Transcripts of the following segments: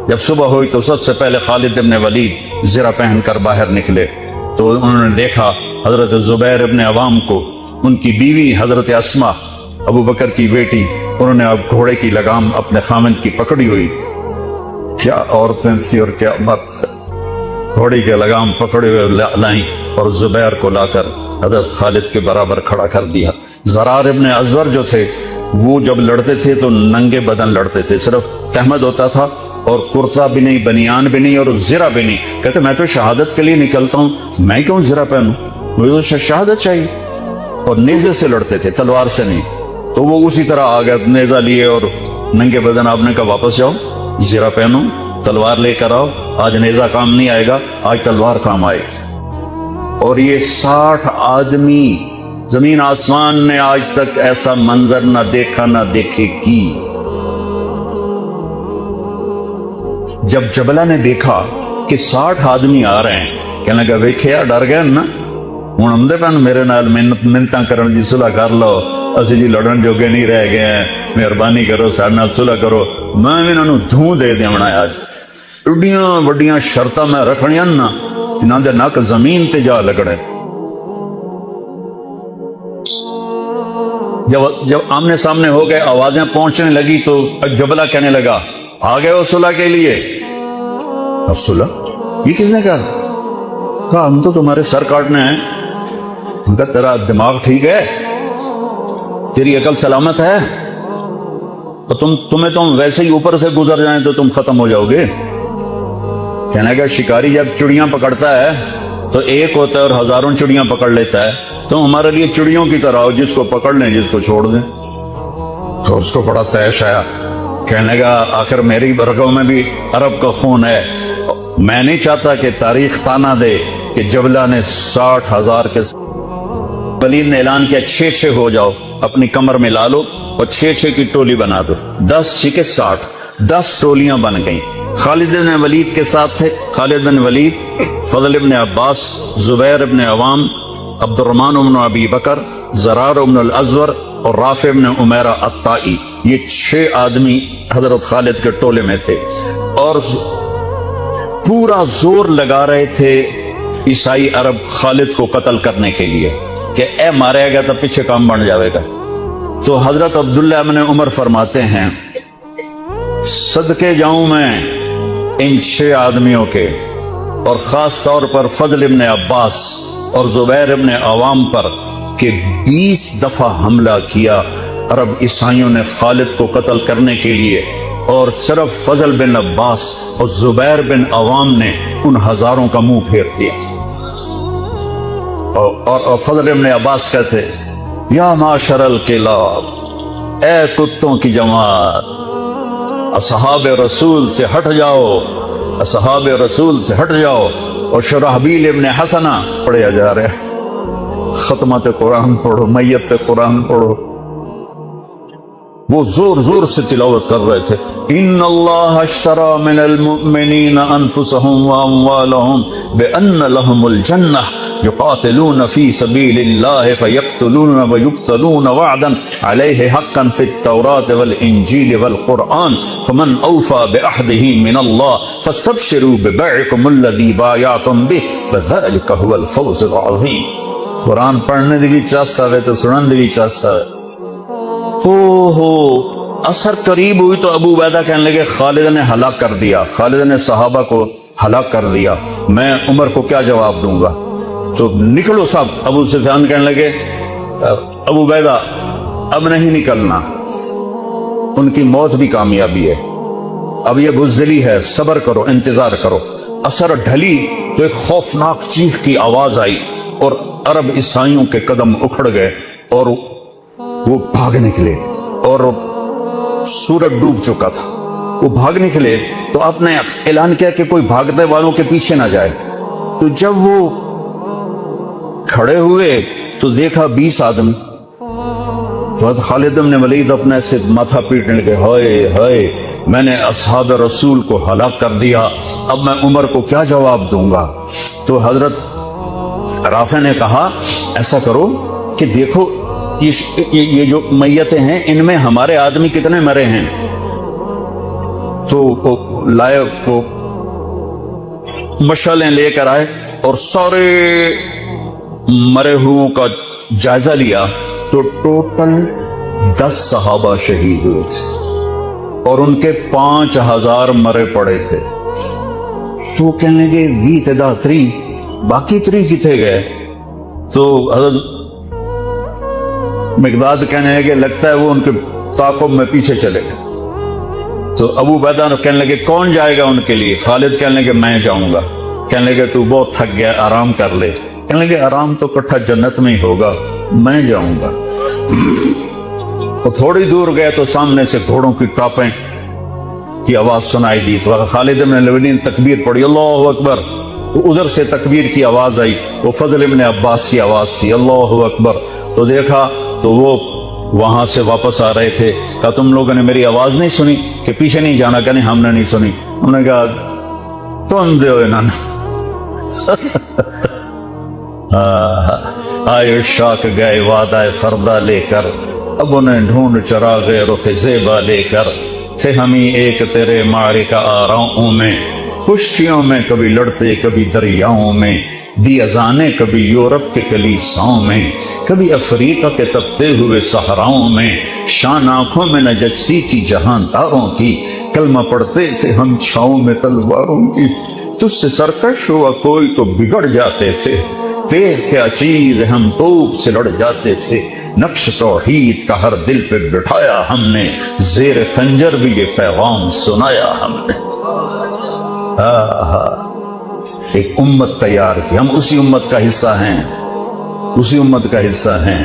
جب صبح ہوئی تو سب سے پہلے خالد ابن ولید زرہ پہن کر باہر نکلے تو انہوں نے دیکھا حضرت زبیر ابن عوام کو، ان کی بیوی حضرت اسما ابو بکر کی بیٹی، انہوں نے اب گھوڑے کی لگام اپنے خامند کی پکڑی ہوئی. کیا عورتیں تھی اور کیا مرد، گھوڑی کے لگام پکڑے ہوئے لائیں اور زبیر کو لا کر حضرت خالد کے برابر کھڑا کر دیا. زرار ابن ازور جو تھے وہ جب لڑتے تھے تو ننگے بدن لڑتے تھے، صرف تہمد ہوتا تھا اور کرتا بھی نہیں، بنیان بھی نہیں اور زرہ بھی نہیں. کہتے میں تو شہادت کے لیے نکلتا ہوں، میں کیوں زرہ پہنوں، مجھے تو شہادت چاہیے. اور نیزے سے لڑتے تھے، تلوار سے نہیں. تو وہ اسی طرح آ گئے نیزہ لیے اور ننگے بدن. آپ نے کہا واپس جاؤ، زرہ پہنو، تلوار لے کر آؤ. آج نیزہ کام نہیں آئے گا، آج تلوار کام آئے گی. اور یہ 60 آدمی، زمین آسمان نے آج تک ایسا منظر نہ دیکھا نہ دیکھے گی. جب جبلہ نے دیکھا کہ 60 آدمی آ رہے ہیں، کہنے لگا ویکھیا ڈر گئے نا، ہوں آمدے پن میرے نال منتاں کرن دی صلح کر لو، اسی جی لڑن جوگے نہیں رہ گئے ہیں، مہربانی کرو سارے نال صلح کرو، میں انہاں نوں دھوں دے دیونا. آج ایڈیاں وڈیاں شرطاں میں رکھنیاں نا، انہاں دے نک زمین تے جا لگنے. جب آمنے سامنے ہو گئے، آوازیں پہنچنے لگی تو جبلہ کہنے لگا آ گئے ہو صلح کے لیے؟ صلح یہ کس نے کہا ہم تو تمہارے سر کاٹنے ہیں. ان کا تیرا دماغ ٹھیک ہے، تیری عقل سلامت ہے، تو تمہیں ویسے ہی اوپر سے گزر جائیں تو تم ختم ہو جاؤ گے. کہنے کا شکاری جب چڑیاں پکڑتا ہے تو ایک ہوتا ہے اور ہزاروں چڑیاں پکڑ لیتا ہے، تو ہمارے لیے چڑیوں کی طرح ہو، جس کو پکڑ لیں جس کو چھوڑ دیں. تو اس کو بڑا تیش آیا. کہنے کا آخر میری برگوں میں بھی عرب کا خون ہے، میں نہیں چاہتا کہ تاریخ تانا دے کہ جبلہ نے 60,000 کے. ولید نے اعلان کیا 6 ہو جاؤ، اپنی کمر میں لا لو اور 6 کی ٹولی بنا دو. 10 6 60، 10 ٹولیاں بن گئیں. خالد بن ولید کے ساتھ تھے خالد بن ولید، فضل بن عباس، زبیر بن عوام، عبد الرحمن بن ابی بکر، زرار بن الازور اور رافع بن عمیرہ الطائی. یہ 6 آدمی حضرت خالد کے ٹولے میں تھے اور پورا زور لگا رہے تھے عیسائی عرب خالد کو قتل کرنے کے لیے کہ اے مارے گا تو پیچھے کام بن جاوے گا. تو حضرت عبداللہ بن عمر فرماتے ہیں صدقے جاؤں میں ان 6 آدمیوں کے، اور خاص طور پر فضل بن عباس اور زبیر بن عوام پر، کہ 20 دفعہ حملہ کیا عرب عیسائیوں نے خالد کو قتل کرنے کے لیے، اور صرف فضل بن عباس اور زبیر بن عوام نے ان ہزاروں کا منہ پھیر دیا. اور فضل بن عباس کہتے یا معاشر الکلاب، اے کتوں کی جماعت، اصحاب رسول سے ہٹ جاؤ، اصحاب رسول سے ہٹ جاؤ. اور شرحبیل ابن حسنہ پڑھیا جا رہا ہے، ختمات قرآن پڑھو، میت قرآن پڑھو. وہ زور زور سے تلاوت کر رہے تھے ان اللہ اشترى من المؤمنین انفسهم واموالهم بان لهم الجنہ يقاتلون في سبيل الله فيقتلون ويقتلون وعدا عليه حقا في التوراة والإنجيل والقرآن فمن أوفى بعهده من الله فاستبشروا ببيعكم الذي بايعتم به فذلك هو الفوز العظيم. قرآن پڑھنے دی بھی چاہتا ہے تو سنن دی بھی چاہتا ہے. ہو اثر قریب ہوئی تو ابو عبیدہ کہنے لگے خالد نے ہلاک کر دیا، خالد نے صحابہ کو ہلاک کر دیا، میں عمر کو کیا جواب دوں گا. تو نکلو سب. ابو سفیان کہنے لگے ابو عبیدہ اب نہیں نکلنا، ان کی موت بھی کامیابی ہے، اب یہ بزدلی ہے، صبر کرو، انتظار کرو. اثر ڈھلی تو ایک خوفناک چیخ کی آواز آئی اور عرب عیسائیوں کے قدم اکھڑ گئے اور وہ بھاگ نکلے، اور سورج ڈوب چکا تھا. وہ بھاگ نکلے تو آپ نے اعلان کیا کہ کوئی بھاگنے والوں کے پیچھے نہ جائے. تو جب وہ کھڑے ہوئے تو دیکھا 20 آدمی. تو خالد بن ولید اپنے سے ماتھا پیٹنے لگے ہائے ہائے، میں نے اصحاب رسول کو ہلاک کر دیا، اب میں عمر کو کیا جواب دوں گا. تو حضرت رافع نے کہا ایسا کرو کہ دیکھو یہ جو میتیں ہیں ان میں ہمارے آدمی کتنے مرے ہیں. تو لائے کو مشعلیں لے کر آئے اور سارے مرے ہوئوں کا جائزہ لیا تو ٹوٹل 10 صحابہ شہید ہوئے تھے اور ان کے 5000 مرے پڑے تھے. تو وہ کہنے لگے وی تدا 3 باقی 3 کتنے گئے؟ تو حضرت مقداد کہنے لگے لگتا ہے وہ ان کے تعاقب میں پیچھے چلے گئے. تو ابو عبیدہ کہنے لگے کون جائے گا ان کے لیے؟ خالد کہنے لگے میں جاؤں گا. کہنے لگے تو بہت تھک گیا آرام کر لے. کہنے لگے آرام تو کٹھا جنت میں ہی ہوگا، میں جاؤں گا. تو تھوڑی دور گئے تو سامنے سے گھوڑوں کی ٹاپیں کی آواز سنائی دی. تو خالد بن الولید نے تکبیر پڑھی اللہ اکبر. تو ادھر سے تکبیر کی آواز آئی، وہ فضل ابن عباس کی آواز تھی اللہ اکبر. تو دیکھا تو وہ وہاں سے واپس آ رہے تھے. کہا تم لوگوں نے میری آواز نہیں سنی کہ پیچھے نہیں جانا؟ کہ نہیں ہم نے نہیں سنی. ہم نے کہا تم دے آئے شاک گئے وعدہ فردہ لے کر، اب انہیں ڈھونڈ چراغ رخ زیبا لے کر. تھے ہمیں ایک تیرے معرکہ آراؤں میں، خشکیوں میں کبھی لڑتے کبھی دریاؤں میں، دی اذانیں کبھی یورپ کے کلیساؤں میں، کبھی افریقہ کے تپتے ہوئے صحراؤں میں. شان آنکھوں میں نہ جچتی تھی جہاں تاروں کی، کلمہ پڑھتے تھے ہم چھاؤں میں تلواروں کی. تجھ سے سرکش ہوا کوئی تو بگڑ جاتے تھے، تیز کیا چیز ہم توپ سے لڑ جاتے تھے. نقش توحید کا ہر دل پہ بٹھایا ہم نے، زیر خنجر بھی یہ پیغام سنایا ہم نے. ایک امت تیار کی، ہم اسی امت کا حصہ ہیں، اسی امت کا حصہ ہیں.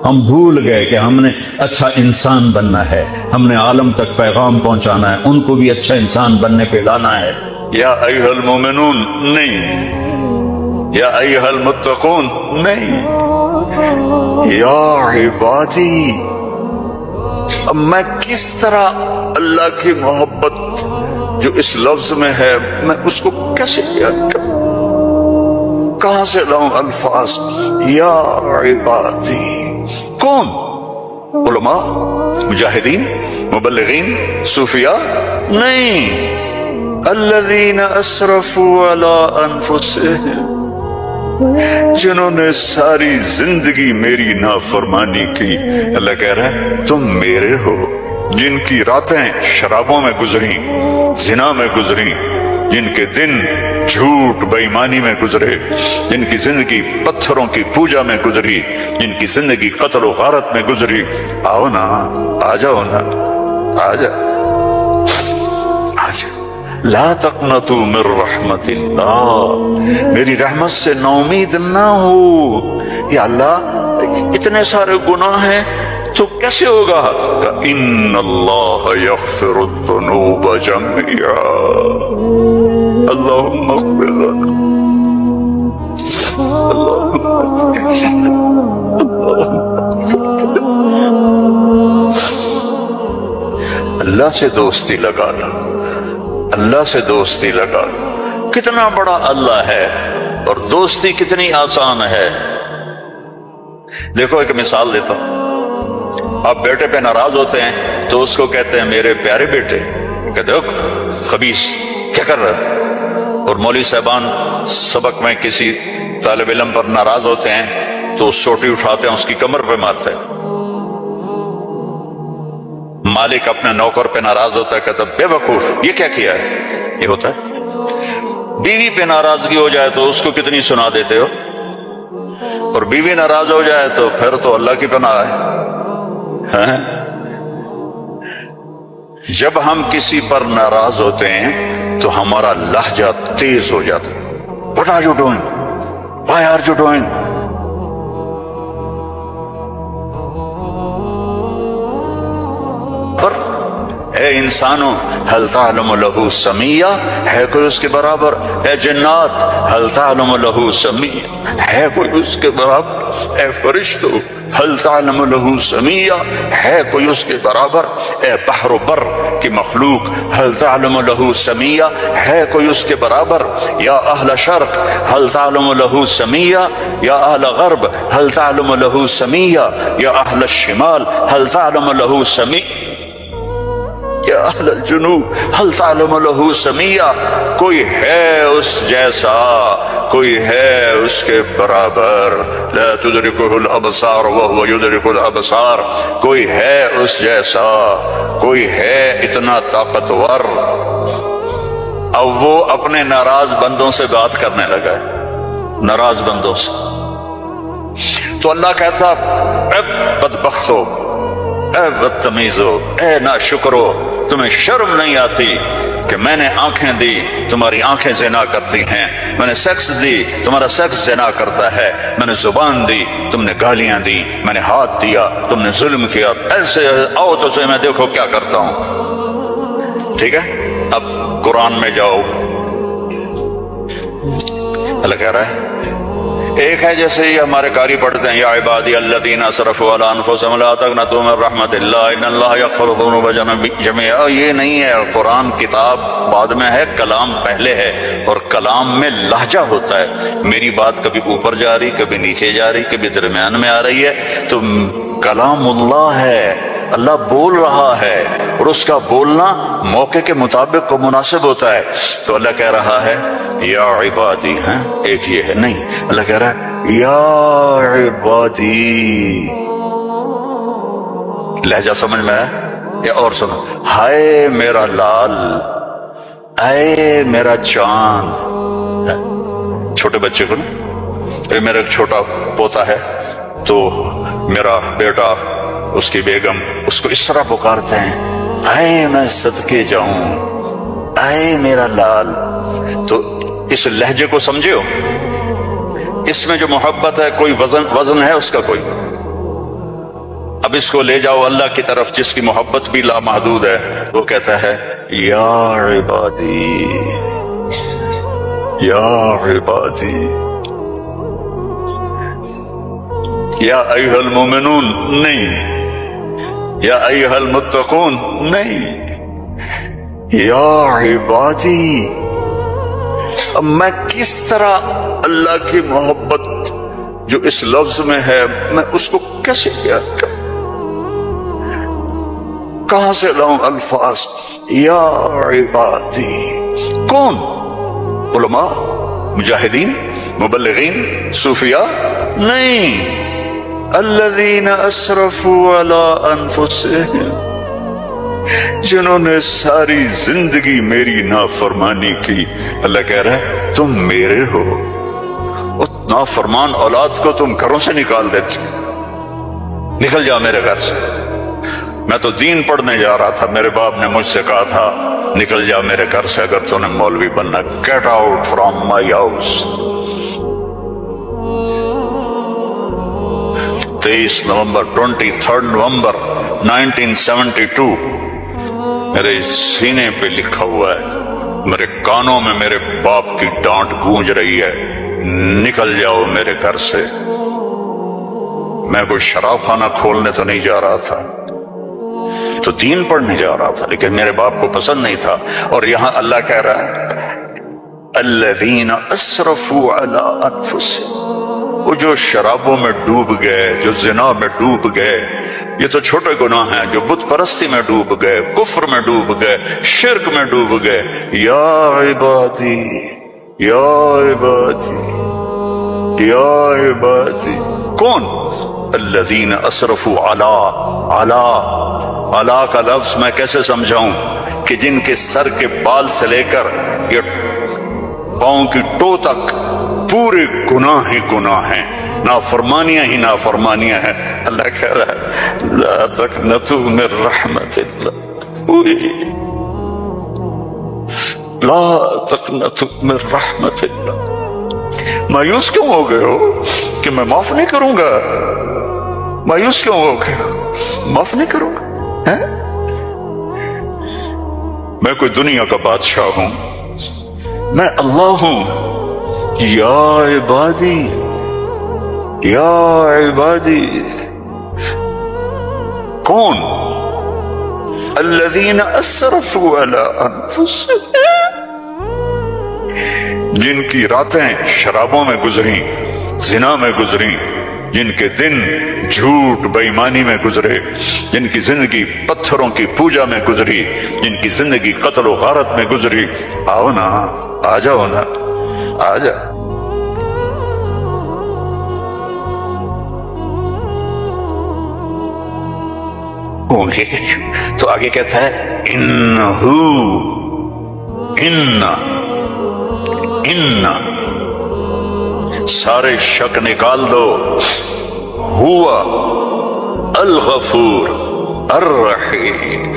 ہم بھول گئے کہ ہم نے اچھا انسان بننا ہے، ہم نے عالم تک پیغام پہنچانا ہے، ان کو بھی اچھا انسان بننے پہ لانا ہے. یا ایھا المومنون نہیں، یا ایھا المتقون نہیں، یا عبادی. اب میں کس طرح اللہ کی محبت جو اس لفظ میں ہے میں اس کو کیسے بیان کروں؟ کہاں سے لاؤں الفاظ؟ یا عبادی. کون؟ علماء، مجاہدین، مبلغین، صوفیاء؟ نہیں. الذین اسرفوا علی انفسہم، جنہوں نے ساری زندگی میری نافرمانی کی. اللہ کہہ رہا ہے تم میرے ہو. جن کی راتیں شرابوں میں گزری، زنا میں گزری، جن کے دن جھوٹ بے ایمانی میں گزرے، جن کی زندگی پتھروں کی پوجا میں گزری، جن کی زندگی قتل و غارت میں گزری. آؤ نا، آ جاؤ نا، آ جاؤ، آ جاؤ. لا تقنطوا من رحمت اللہ، میری رحمت سے ناامید نہ ہو. یا اللہ اتنے سارے گناہ ہیں تو کیسے ہوگا؟ ان اللہ یغفر الذنوب جميعا. اللہم اغفر لنا، اللہ سے دوستی لگا لو، اللہ سے دوستی لگا لو. کتنا بڑا اللہ ہے اور دوستی کتنی آسان ہے. دیکھو ایک مثال دیتا ہوں. آپ بیٹے پہ ناراض ہوتے ہیں تو اس کو کہتے ہیں میرے پیارے بیٹے، کہتے ہو خبیث کیا کر رہا ہے. اور مولوی صاحبان سبق میں کسی طالب علم پر ناراض ہوتے ہیں تو سوٹی اٹھاتے ہیں اس کی کمر پہ مارتے ہیں. مالک اپنے نوکر پہ ناراض ہوتا ہے، کہتا بے وقوف یہ کیا کیا ہے. یہ ہوتا ہے. بیوی پہ ناراضگی ہو جائے تو اس کو کتنی سنا دیتے ہو، اور بیوی ناراض ہو جائے تو پھر تو اللہ کی پناہ ہے. جب ہم کسی پر ناراض ہوتے ہیں تو ہمارا لہجہ تیز ہو جاتا ہے. What are you doing? Why are you doing? پر اے انسانوں هل تعلم له سمیہ، ہے کوئی اس کے برابر؟ اے جنات هل تعلم له سمیہ، ہے کوئی اس کے برابر؟ اے فرشتوں هل تعلم له سمیہ، ہے کوئی اس کے برابر؟ اے بحر و بر کی مخلوق هل تعلم له سمیہ، ہے کوئی اس کے برابر؟ یا اہل شرق هل تعلم له سمیہ، یا اہل غرب هل تعلم له سمیہ، یا اہل الشمال هل تعلم له سمیہ. یا اہل الجنوب هل تعلم له سمیہ، کوئی ہے اس جیسا، کوئی ہے اس کے برابر، لا تدرکہ الابصار وهو یدرک الابصار، کوئی ہے اس جیسا، کوئی ہے اتنا طاقتور۔ اب وہ اپنے ناراض بندوں سے بات کرنے لگا ہے، ناراض بندوں سے۔ تو اللہ کہتا اے بدبختو، اے بدتمیزو، اے ناشکرو، تمہیں شرم نہیں آتی کہ میں نے آنکھیں دی، تمہاری آنکھیں زنا کرتی ہیں، میں نے سیکس دی، تمہارا سیکس زنا کرتا ہے، میں نے زبان دی، تم نے گالیاں دی، میں نے ہاتھ دیا، تم نے ظلم کیا، ایسے آؤ تو سے میں دیکھو کیا کرتا ہوں۔ ٹھیک ہے، اب قرآن میں جاؤ، اللہ کہہ رہا ہے ایک ہے جیسے یہ ہمارے قاری پڑھتے ہیں، یا عبادی الذین اسرفوا علی انفسہم لا تقنطوا من رحمت اللہ ان اللہ یغفر الذنوب جميعا۔ یہ نہیں ہے، قرآن کتاب بعد میں ہے، کلام پہلے ہے، اور کلام میں لہجہ ہوتا ہے، میری بات کبھی اوپر جا رہی، کبھی نیچے جا رہی، کبھی درمیان میں آ رہی ہے، تو کلام اللہ ہے، اللہ بول رہا ہے، اور اس کا بولنا موقع کے مطابق کو مناسب ہوتا ہے۔ تو اللہ کہہ رہا ہے یا عبادی، ہیں ایک یہ ہے نہیں، اللہ کہہ رہا ہے یا عبادی، لہجہ سمجھ میں ہے یا اور سنو، ہائے میرا لال، اے میرا چاند۔ چھوٹے بچے کو نا، میرا ایک چھوٹا پوتا ہے تو میرا بیٹا، اس کی بیگم اس کو اس طرح پکارتے ہیں، اے میں صدقے جاؤں، اے میرا لال۔ تو اس لہجے کو سمجھے ہو، اس میں جو محبت ہے کوئی وزن ہے اس کا کوئی۔ اب اس کو لے جاؤ اللہ کی طرف جس کی محبت بھی لامحدود ہے، وہ کہتا ہے یا عبادی، یا عبادی، یا ایھا المومنون نہیں، یا ایھا المتقون نہیں، یا عبادی۔ اب میں کس طرح اللہ کی محبت جو اس لفظ میں ہے میں اس کو کیسے بیان کروں، کہاں سے لاؤں الفاظ؟ یا عبادی، کون؟ علماء، مجاہدین، مبلغین، صوفیاء؟ نہیں، الذین اسرفوا علی انفسہم، جنہوں نے ساری زندگی میری نافرمانی کی۔ اللہ کہہ رہا ہے تم میرے ہو، اس نافرمان اولاد کو تم گھروں سے نکال دیتے، نکل جا میرے گھر سے۔ میں تو دین پڑھنے جا رہا تھا، میرے باپ نے مجھ سے کہا تھا نکل جا میرے گھر سے اگر تو نے مولوی بننا، get out from my house. 23 نومبر 23 نومبر 1972 میرے سینے پہ لکھا ہوا ہے، میرے کانوں میں میرے باپ کی ڈانٹ گونج رہی ہے، نکل جاؤ میرے گھر سے۔ میں کوئی شراب خانہ کھولنے تو نہیں جا رہا تھا، تو دین پڑھنے جا رہا تھا، لیکن میرے باپ کو پسند نہیں تھا۔ اور یہاں اللہ کہہ رہا ہے الذین اسرفوا علی انفسہم، وہ جو شرابوں میں ڈوب گئے، جو زنا میں ڈوب گئے، یہ تو چھوٹے گناہ ہیں، جو بت پرستی میں ڈوب گئے، کفر میں ڈوب گئے، شرک میں ڈوب گئے، یا عبادی، یا عبادی، یا عبادی، کون؟ الذین اسرفوا علی کا لفظ میں کیسے سمجھاؤں کہ جن کے سر کے بال سے لے کر یہ پاؤں کی ٹو تک پورے گناہ ہی گناہ ہیں، نافرمانیاں ہی نافرمانیاں ہیں۔ اللہ کہہ رہا ہے لا تقنطوا من رحمت اللہ، لا تقنطوا من رحمت اللہ۔ مایوس کیوں ہو گئے ہو کہ میں معاف نہیں کروں گا؟ مایوس کیوں ہو گئے ہو؟ معاف نہیں کروں گا؟ میں کوئی دنیا کا بادشاہ ہوں؟ میں اللہ ہوں۔ یا عبادی، یا عبادی، کون؟ الذین اسرفوا علی انفسہم، جن کی راتیں شرابوں میں گزریں، زنا میں گزریں، جن کے دن جھوٹ بےایمانی میں گزرے، جن کی زندگی پتھروں کی پوجا میں گزری، جن کی زندگی قتل و غارت میں گزری، آؤ نا، آ جاؤ نا، آ جاؤ۔ تو آگے کہتا ہے ان سارے شک نکال دو، ہوا الغفور الرحیم،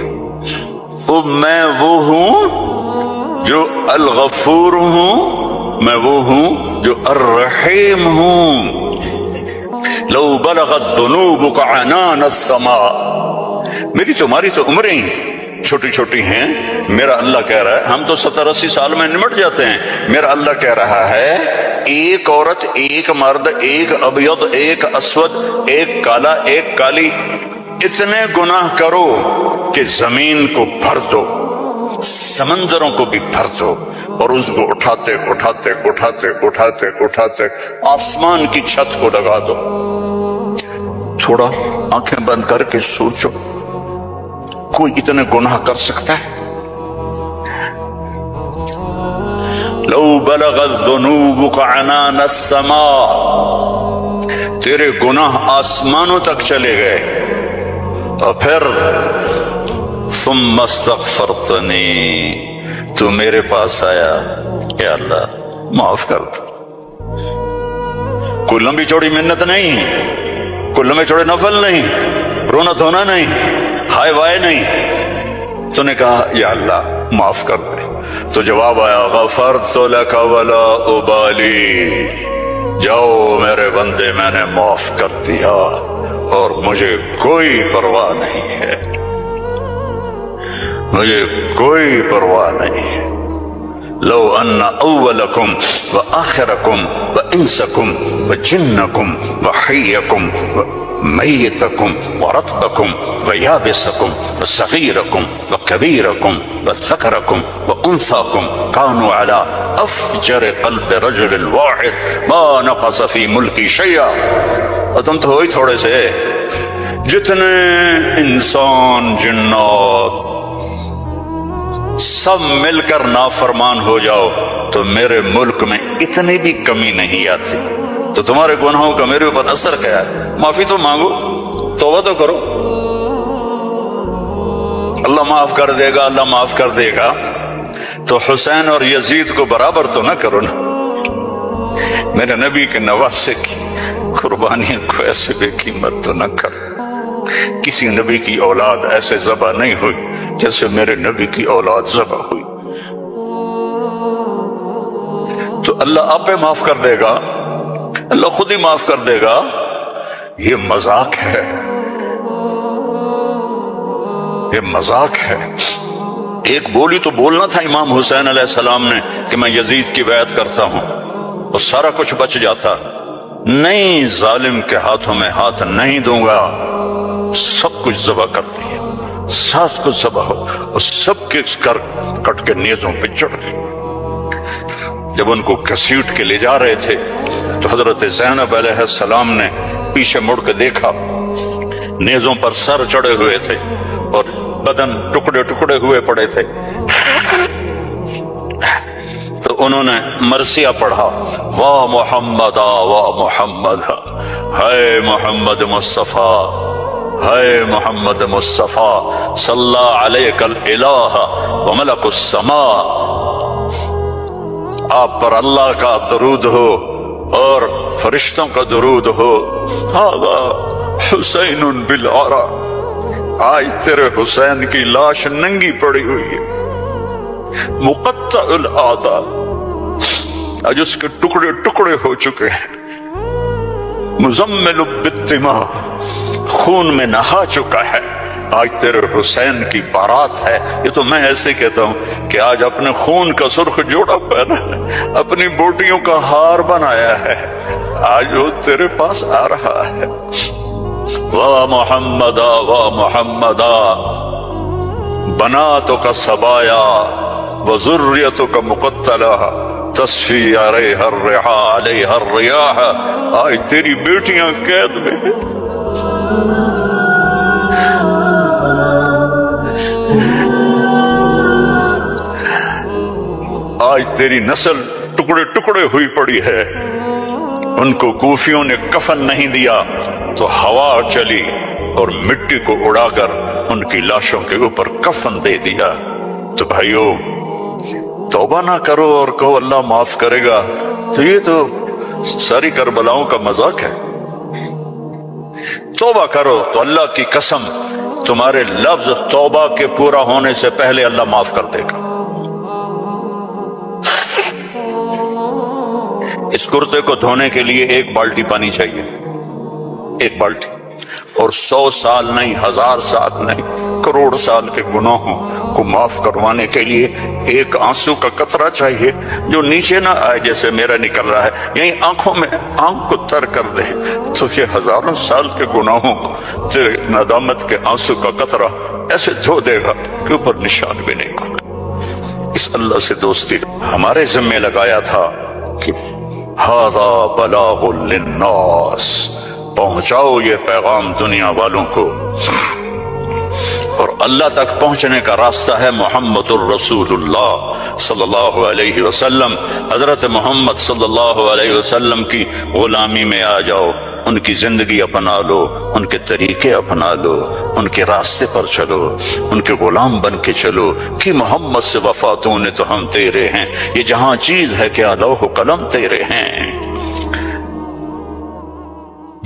میں وہ ہوں جو الغفور ہوں، میں وہ ہوں جو الرحیم ہوں۔ لو بلغت ذنوبک عنان السماء، میری تمہاری تو عمریں چھوٹی چھوٹی ہیں، میرا اللہ کہہ رہا ہے، ہم تو 70-80 سال میں نمٹ جاتے ہیں، میرا اللہ کہہ رہا ہے ایک عورت، ایک مرد، ایک ابیض، ایک اسود، ایک کالا، ایک کالی، اتنے گناہ کرو کہ زمین کو بھر دو، سمندروں کو بھی بھر دو، اور اس کو اٹھاتے اٹھاتے اٹھاتے اٹھاتے اٹھاتے آسمان کی چھت کو لگا دو۔ تھوڑا آنکھیں بند کر کے سوچو، کوئی اتنے گناہ کر سکتا ہے؟ لو بلغت ذنوبک عنان السماء، تیرے گناہ آسمانوں تک چلے گئے، اور پھر ثم استغفرتنی، تو میرے پاس آیا، یا اللہ معاف کر دو۔ کوئی لمبی چوڑی منت نہیں، کوئی لمبے چوڑے نفل نہیں، رونا دھونا نہیں، ہائے وائے نہیں، تو نے کہا یا اللہ معاف کر دے، تو جواب آیا غفرت لک ولا ابالی، جاؤ میرے بندے میں نے معاف کر دیا اور مجھے کوئی پرواہ نہیں ہے، مجھے کوئی پرواہ نہیں ہے۔ لو ان اولکم وآخرکم وانسکم وجنکم وحیکم میتکم ورطبکم ویابسکم وصغیرکم وکبیرکم وذکرکم وانثاکم کانوا علی افجر قلب رجل واحد ما نقص فی ملکی شیئا، اور تم تو ہوئی تھوڑے سے، جتنے انسان جنات سب مل کر نافرمان ہو جاؤ تو میرے ملک میں اتنی بھی کمی نہیں آتی، تو تمہارے گناہوں کا میرے اوپر اثر کیا ہے؟ معافی تو مانگو، توبہ تو کرو، اللہ معاف کر دے گا، اللہ معاف کر دے گا۔ تو حسین اور یزید کو برابر تو نہ کرو نا، میرے نبی کے نواسے کی قربانیوں کو ایسے بے قیمت تو نہ کرو۔ کسی نبی کی اولاد ایسے ذبح نہیں ہوئی جیسے میرے نبی کی اولاد ذبح ہوئی، تو اللہ آپ پہ معاف کر دے گا، اللہ خود ہی معاف کر دے گا۔ یہ مذاق ہے، یہ مذاق ہے۔ ایک بولی تو بولنا تھا امام حسین علیہ السلام نے کہ میں یزید کی بیعت کرتا ہوں، اور سارا کچھ بچ جاتا، نہیں، ظالم کے ہاتھوں میں ہاتھ نہیں دوں گا، سب کچھ ذبح کر دیا، سب کچھ ذبح ہو، اور سب کے کٹ کے نیزوں پہ چڑھ گئے۔ جب ان کو گھسیٹ کے لے جا رہے تھے تو حضرت زینب علیہ السلام نے پیچھے مڑ کے دیکھا، نیزوں پر سر چڑھے ہوئے تھے اور بدن ٹکڑے ٹکڑے ہوئے پڑے تھے، تو انہوں نے مرثیہ پڑھا، واہ محمد واہ محمد، ہے محمد مصطفیٰ، ہے محمد مصطفیٰ، صلی علیک الالہ وملک السماء، آپ پر اللہ کا درود ہو اور فرشتوں کا درود ہو، ھذا حسین بالعرا، آج تیرے حسین کی لاش ننگی پڑی ہوئی ہے، مقطع الاعضاء، آج اس کے ٹکڑے ٹکڑے ہو چکے ہیں، مزمل بالدماء، خون میں نہا چکا ہے، آج تیرے حسین کی بارات ہے۔ یہ تو میں ایسے کہتا ہوں کہ آج اپنے خون کا سرخ جوڑا پہنا ہے، اپنی بوٹیوں کا ہار بنایا ہے، آج وہ تیرے پاس آ رہا ہے۔ واہ محمدا واہ محمدا، بناتک سبایا وذریتک مقتلہ تصفی علیہا الرحا علیہا الریاح، آج تیری بیٹیاں قید میں ہیں، آج تیری نسل ٹکڑے ٹکڑے ہوئی پڑی ہے، ان کو کوفیوں نے کفن نہیں دیا تو ہوا چلی اور مٹی کو اڑا کر ان کی لاشوں کے اوپر کفن دے دیا۔ تو بھائیو توبہ نہ کرو اور کہو اللہ معاف کرے گا، تو یہ تو ساری کربلاؤں کا مذاق ہے۔ توبہ کرو تو اللہ کی قسم تمہارے لفظ توبہ کے پورا ہونے سے پہلے اللہ معاف کر دے گا۔ اس کرتے کو دھونے کے لیے 1 بالٹی پانی چاہیے، 1 بالٹی، اور 100 سال نہیں، 1000 سال نہیں، کروڑ سال کے گناہوں کو معاف کروانے کے لیے 1 آنسو کا قطرہ چاہیے جو نیچے نہ آئے جیسے میرا نکل رہا ہے، یہی آنکھوں میں آنکھ کو تر کر دے تو یہ ہزاروں سال کے گناہوں کو تیرے ندامت کے آنسو کا قطرہ ایسے دھو دے گا کہ اوپر نشان بھی نہیں ہوگا۔ اس اللہ سے دوستی ہمارے ذمہ لگایا تھا کہ ھذا بلاغ للناس، پہنچاؤ یہ پیغام دنیا والوں کو، اور اللہ تک پہنچنے کا راستہ ہے محمد الرسول اللہ صلی اللہ علیہ وسلم۔ حضرت محمد صلی اللہ علیہ وسلم کی غلامی میں آ جاؤ، ان کی زندگی اپنا لو، ان کے طریقے اپنا لو، ان کے راستے پر چلو، ان کے غلام بن کے چلو کہ محمد سے وفاتوں نے تو ہم تیرے ہیں، یہ جہاں چیز ہے کیا لوح و قلم تیرے ہیں۔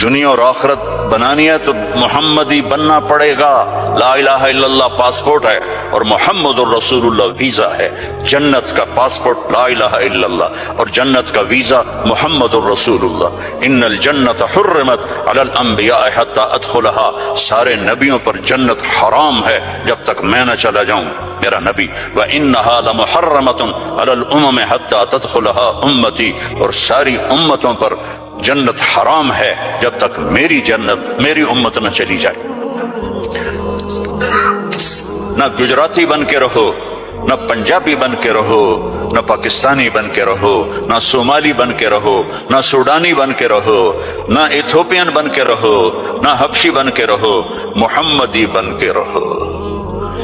دنیا اور آخرت بنانی ہے تو محمدی بننا پڑے گا۔ لا الہ الا اللہ پاسپورٹ ہے اور محمد الرسول اللہ ویزا ہے۔ جنت کا پاسپورٹ لا الہ الا اللہ اور جنت کا ویزا محمد الرسول اللہ۔ ان الجنت حرمت علی الانبیاء حتی ادخلها، سارے نبیوں پر جنت حرام ہے جب تک میں نہ چلا جاؤں میرا نبی۔ وَإِنَّهَا لَمُحَرَّمَةٌ عَلَى الْأُمَمِ حَتَّى تَدْخُلَهَا أُمَّتِي، اور ساری امتوں پر جنت حرام ہے جب تک میری جنت میری امت نہ چلی جائے۔ نہ گجراتی بن کے رہو، نہ پنجابی بن کے رہو، نہ پاکستانی بن کے رہو، نہ صومالی بن کے رہو، نہ سوڈانی بن کے رہو، نہ ایتھوپین بن کے رہو، نہ حبشی بن کے رہو، محمدی بن کے رہو،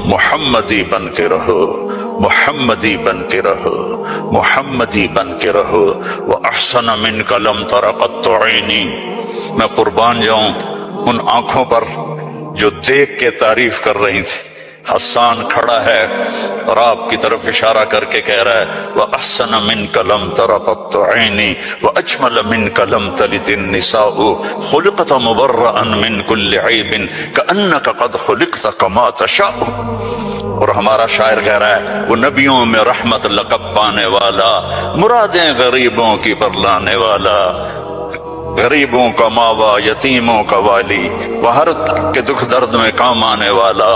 محمدی بن کے رہو، محمدی بن کے رہو، محمدی بن کے رہو۔ وَأَحْسَنَ مِنْكَ لَمْ تَرَ قَطُّ عَيْنِي، میں قربان جاؤں ان آنکھوں پر جو دیکھ کے تعریف کر رہی تھی۔ حسان کھڑا ہے اور آپ کی طرف اشارہ کر کے کہہ رہا ہے وَأَحْسَنَ مِنْكَ لَمْ تَرَ قَطُّ عَيْنِي وَأَجْمَلَ مِنْكَ لَمْ تَلِدِ النِّسَاءُ خُلِقْتَ مُبَرَّأً مِنْ كُلِّ عَيْبٍ كَأَنَّكَ قَدْ خُلِقْتَ كَمَا تَشَاءُ۔ اور ہمارا شاعر کہہ رہا ہے وہ نبیوں میں رحمت لقب پانے والا، مرادیں غریبوں کی برلانے والا، غریبوں کا ماوا، یتیموں کا والی، وہ ہر کے دکھ درد میں کام آنے والا۔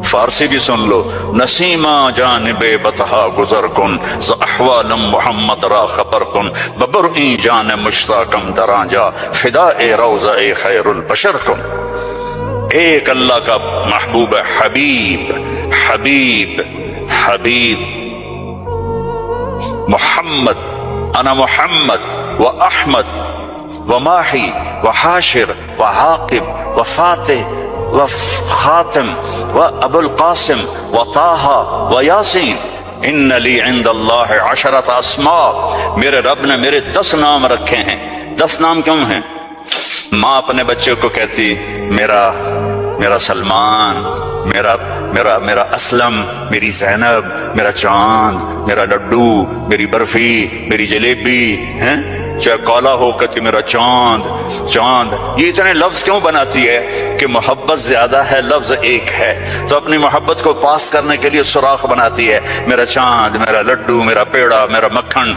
فارسی بھی سن لو، نسیمہ جانب بطحا گزر کن، ز احوالم محمد را خبر کن، ببرئی جان مشتاقم دران جا، فدائے روضہ خیر البشر کن۔ ایک اللہ کا محبوب حبیب، حبیب، حبیب محمد، انا محمد و احمد و ماہی و حاشر و عاقب و فاتح و خاتم و ابو القاسم و طٰہٰ و یاسین۔ ان لی عند اللہ 10 اسماء، میرے رب نے میرے 10 نام رکھے ہیں۔ 10 نام کیوں ہیں؟ ماں اپنے بچے کو کہتی میرا سلمان، میرا اسلم، میری زینب، میرا چاند، میرا لڈو، میری برفی، میری جلیبی، ہیں؟ چاہے کالا ہو کہتی میرا چاند، چاند۔ یہ اتنے لفظ کیوں بناتی ہے؟ کہ محبت زیادہ ہے، لفظ ایک ہے، تو اپنی محبت کو پاس کرنے کے لیے سوراخ بناتی ہے، میرا چاند، میرا لڈو، میرا پیڑا، میرا مکھن۔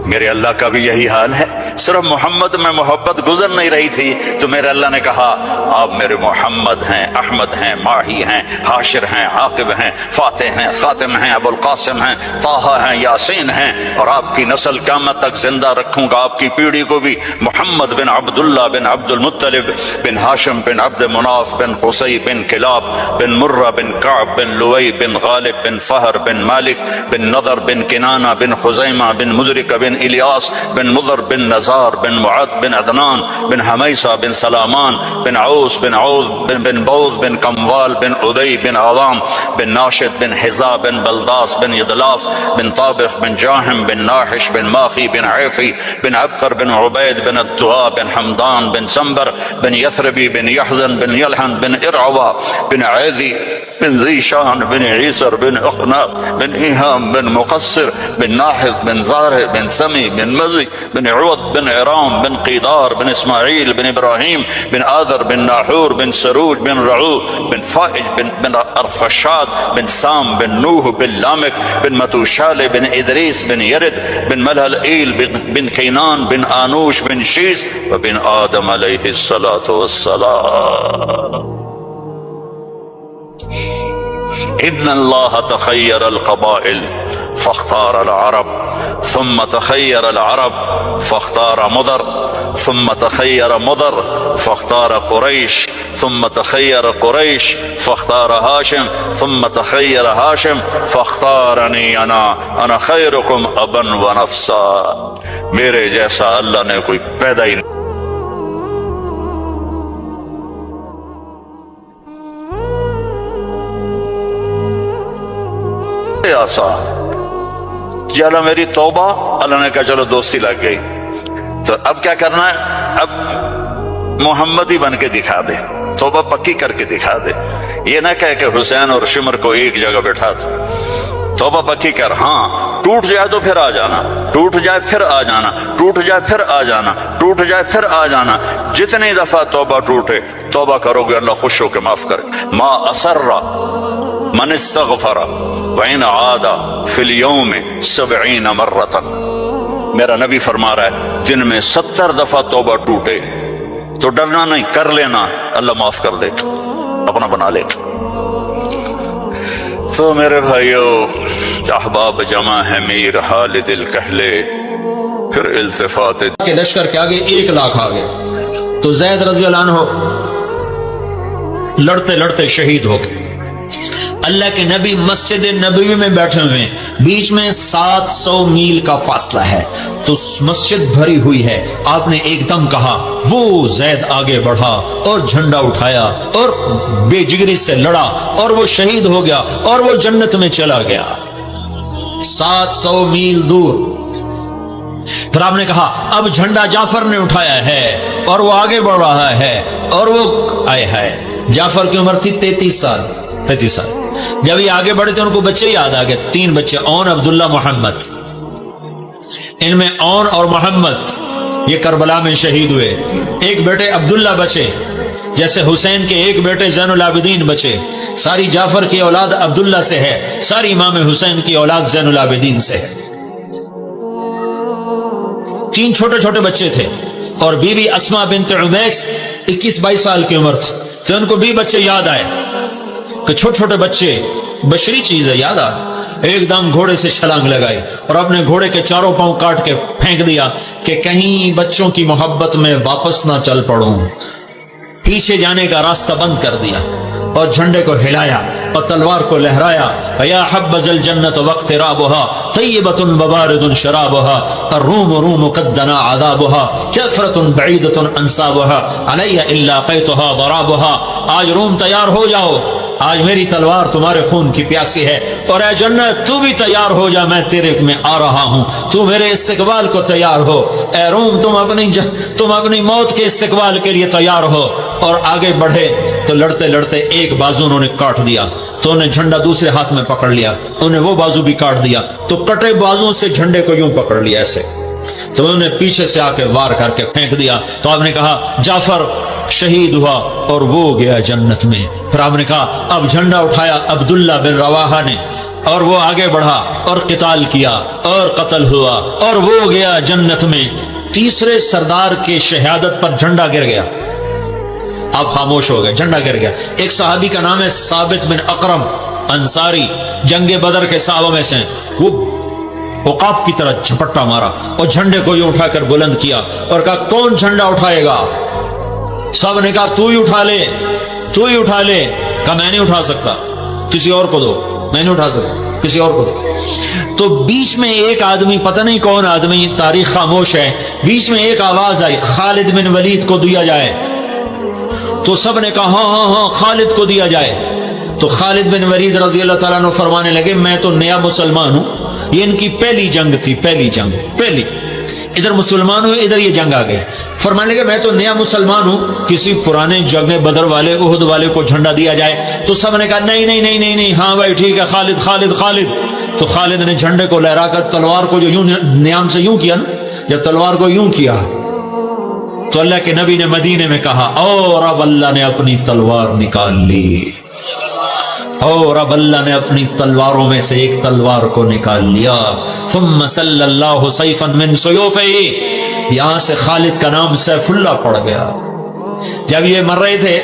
میرے اللہ کا بھی یہی حال ہے، صرف محمد میں محبت گزر نہیں رہی تھی تو میرے اللہ نے کہا آپ میرے محمد ہیں، احمد ہیں، ماہی ہیں، حاشر ہیں، عاقب ہیں، فاتح ہیں، خاتم ہیں، ابو القاسم ہیں، طٰہٰ ہیں، یاسین ہیں، اور آپ کی نسل قیامت تک زندہ رکھوں گا، آپ کی پیڑھی کو بھی محمد بن عبداللہ بن عبد المطلب بن ہاشم بن عبد مناف بن قصی بن کلاب بن مرہ بن کعب بن لوئی بن غالب بن فہر بن مالک بن نضر بن کنانہ بن خزیمہ بن مدرک بن الیاس بن مضر بن نزار بن معد بن عدنان بن حمیسہ بن سلامان بن عوس بن عوض بن بوز بن کموال بن ادی بن عوام بن ناشد بن حزا بن بلداس بن یدلاف بن طابخ بن جاہم بن ناحش بن ماخی بن عیفی بن عبقر بن عبید بن الدعاء بن حمدان بن سنبر بن یثربی بن یحزن بن یلحن بن ارعوا بن عیدی بن ذیشان بن عیسر بن اخناب بن ایہام بن مقصر بن ناحد بن زارع بن سمی بن مزی بن عوض بن عرام بن قیدار بن اسماعیل بن ابراہیم بن آذر بن ناحور بن سروج بن رعو بن فائج بن ارفشاد بن سام بن نوح بن لامک بن متوشال بن ادریس بن یرد بن ملہلئیل بن کینان بن آنوش بن شیس وبن آدم علیہ الصلاة والسلام. ان اللہ تخیر القبائل فاختار العرب ثم تخیر العرب فاختار مضر ثم تخیر مضر فاختار قریش ثم تخیر قریش فاختار ہاشم ثم تخیر ہاشم فاختارنی انا خیرکم ابا و نفسا. میرے جیسا اللہ نے کوئی پیدا ہی نہیں. چلو میری توبہ، اللہ نے کہا چلو دوستی لگ گئی، تو اب کیا کرنا ہے؟ اب محمدی بن کے دکھا دے، توبہ پکی کر کے دکھا دے. یہ نہ کہے کہ حسین اور شمر کو ایک جگہ بٹھا دو، توبہ پکی کر. ہاں ٹوٹ جائے تو پھر آ جانا، ٹوٹ جائے پھر آ جانا، ٹوٹ جائے پھر آ جانا، ٹوٹ جائے پھر آ جانا. جتنی دفعہ توبہ ٹوٹے توبہ کرو گے اللہ خوش ہو کے معاف کرے. ما اسر من استغفر وإن عاد فی اليوم 70 مرة. میرا نبی فرما رہا ہے دن میں 70 دفعہ توبہ ٹوٹے تو ڈرنا نہیں، کر لینا، اللہ معاف کر دے گا، اپنا بنا لے گا. تو میرے بھائیو، احباب جمع ہے میر خالد الکہلے، پھر التفات کے لشکر کے آگے 1 لاکھ آگے. تو زید رضی اللہ عنہ لڑتے لڑتے شہید ہو گئے. اللہ کے نبی مسجد نبوی میں بیٹھے ہوئے ہیں، بیچ میں 700 میل کا فاصلہ ہے، تو مسجد بھری ہوئی ہے. آپ نے ایک دم کہا، وہ زید آگے بڑھا اور جھنڈا اٹھایا اور بے جگری سے لڑا اور وہ شہید ہو گیا اور وہ جنت میں چلا گیا 700 میل دور. پھر آپ نے کہا اب جھنڈا جعفر نے اٹھایا ہے اور وہ آگے بڑھ رہا ہے، اور وہ آئے ہے. جعفر کی عمر تھی 33 سال. جب یہ آگے بڑھے تھے ان کو بچے یاد آ گئے، 3 بچے، اون، عبداللہ، محمد. ان میں اون اور محمد یہ کربلا میں شہید ہوئے. ایک بیٹے عبداللہ بچے، جیسے حسین کے ایک بیٹے زین العابدین بچے. ساری جعفر کی اولاد عبداللہ سے ہے، ساری امام حسین کی اولاد زین العابدین سے ہے. 3 چھوٹے چھوٹے بچے تھے، اور بیوی اسماء بنت عمیس 21-22 سال کی عمر تھی. تو ان کو بھی بچے یاد آئے کہ چھوٹے چھوٹے بچے بشری چیز ہے، یاد آ. ایک دم گھوڑے سے چھلانگ لگائی اور اپنے گھوڑے کے چاروں پاؤں کاٹ کے پھینک دیا کہ کہیں بچوں کی محبت میں واپس نہ چل پڑوں. پیچھے جانے کا راستہ بند کر دیا اور جھنڈے کو ہلایا اور تلوار کو لہرایا. یا حبذ الجنت واقترابها طیبۃ وبارد شرابها الروم روم قد دنا عذابها کثرۃ بعیدۃ انصابها علی الا قیتها ضرابها. آج روم تیار ہو جاؤ، آج میری تلوار تمہارے خون کی پیاسی ہے، اور اے جنت تو بھی تیار ہو جا، میں تیرے میں آ رہا ہوں، تو میرے استقبال کو تیار ہو. اے روم تم اپنی موت کے استقبال کے لیے تیار ہو. اور آگے بڑھے تو لڑتے لڑتے ایک بازو انہوں نے کاٹ دیا، تو انہیں جھنڈا دوسرے ہاتھ میں پکڑ لیا، انہیں وہ بازو بھی کاٹ دیا. تو کٹے بازو سے جھنڈے کو یوں پکڑ لیا ایسے، تو انہوں نے پیچھے سے آ کے وار کر کے پھینک دیا. تو آپ نے کہا جعفر شہید ہوا اور وہ گیا جنت میں. پھر آپ نے کہا اب جھنڈا اٹھایا عبداللہ بن رواحہ نے، اور وہ آگے بڑھا اور قتال کیا اور قتل ہوا اور وہ گیا جنت میں. تیسرے سردار کے شہادت پر جھنڈا گر گیا، آپ خاموش ہو گئے، جھنڈا گر گیا۔ ایک صحابی کا نام ہے ثابت بن اقرم انصاری، جنگ بدر کے صحابہ میں سے ہیں، وہ عقاب کی طرح جھپٹا مارا اور جھنڈے کو یوں اٹھا کر بلند کیا اور کہا کون جھنڈا اٹھائے گا؟ سب نے کہا تو ہی اٹھا لے، تو ہی اٹھا لے۔ کہا میں نہیں اٹھا سکتا، کسی اور کو دو، میں نہیں اٹھا سکتا، کسی اور کو دو۔ تو بیچ میں ایک آدمی، پتہ نہیں کون آدمی، تاریخ خاموش ہے، بیچ میں ایک آواز آئی خالد بن ولید کو دیا جائے۔ تو سب نے کہا ہاں ہاں ہاں خالد کو دیا جائے۔ تو خالد بن ولید رضی اللہ تعالیٰ عنہ فرمانے لگے میں تو نیا مسلمان ہوں، یہ ان کی پہلی جنگ تھی، پہلی جنگ، پہلی، ادھر مسلمان ہوئے، ادھر یہ جنگ آ گئے۔ فرمانے لگے میں تو نیا مسلمان ہوں، کسی پرانے جنگ بدر والے، احد والے کو جھنڈا دیا جائے۔ تو سب نے کہا نہیں نہیں نہیں نہیں نہیں، ہاں بھائی ٹھیک ہے، خالد خالد خالد۔ تو خالد نے جھنڈے کو لہرا کر تلوار کو جو یوں نیام سے یوں کیا نا، جب تلوار کو یوں کیا تو اللہ کے نبی نے مدینے میں کہا اور اب اللہ نے اپنی تلوار نکال لی، اور اب اللہ نے اپنی تلواروں میں سے ایک تلوار کو نکال لیا۔ ثم صلی اللہ سیفا من سیوفہ، یہاں سے خالد کا نام سیف اللہ پڑ گیا۔ جب یہ مر رہے تھے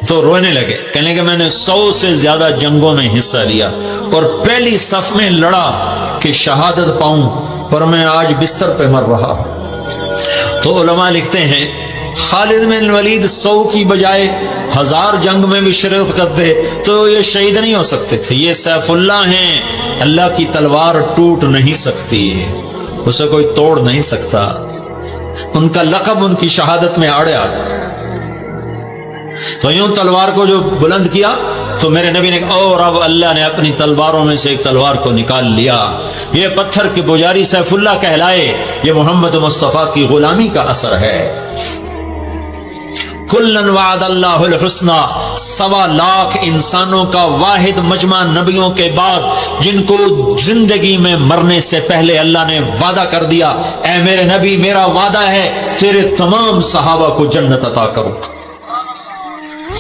تو رونے لگے، کہنے لگے میں نے 100 سے زیادہ جنگوں میں حصہ لیا اور پہلی صف میں لڑا کہ شہادت پاؤں، پر میں آج بستر پہ مر رہا ہوں۔ تو علماء لکھتے ہیں خالد بن ولید 100 کی بجائے 1000 جنگ میں بھی شرکت کرتے تو یہ شہید نہیں ہو سکتے تھے۔ یہ سیف اللہ ہیں، اللہ کی تلوار ٹوٹ نہیں سکتی، اسے کوئی توڑ نہیں سکتا، ان کا لقب ان کی شہادت میں آڑے آ گیا۔ تو یوں تلوار کو جو بلند کیا تو میرے نبی نے کہا اور اب اللہ نے اپنی تلواروں میں سے ایک تلوار کو نکال لیا۔ یہ پتھر کے پجاری سیف اللہ کہلائے، یہ محمد مصطفیٰ کی غلامی کا اثر ہے۔ کلن وعد اللہ الحسنى، 1.25 لاکھ انسانوں کا واحد مجمع نبیوں کے بعد جن کو زندگی میں مرنے سے پہلے اللہ نے وعدہ کر دیا اے میرے نبی میرا وعدہ ہے تیرے تمام صحابہ کو جنت عطا کروں گا،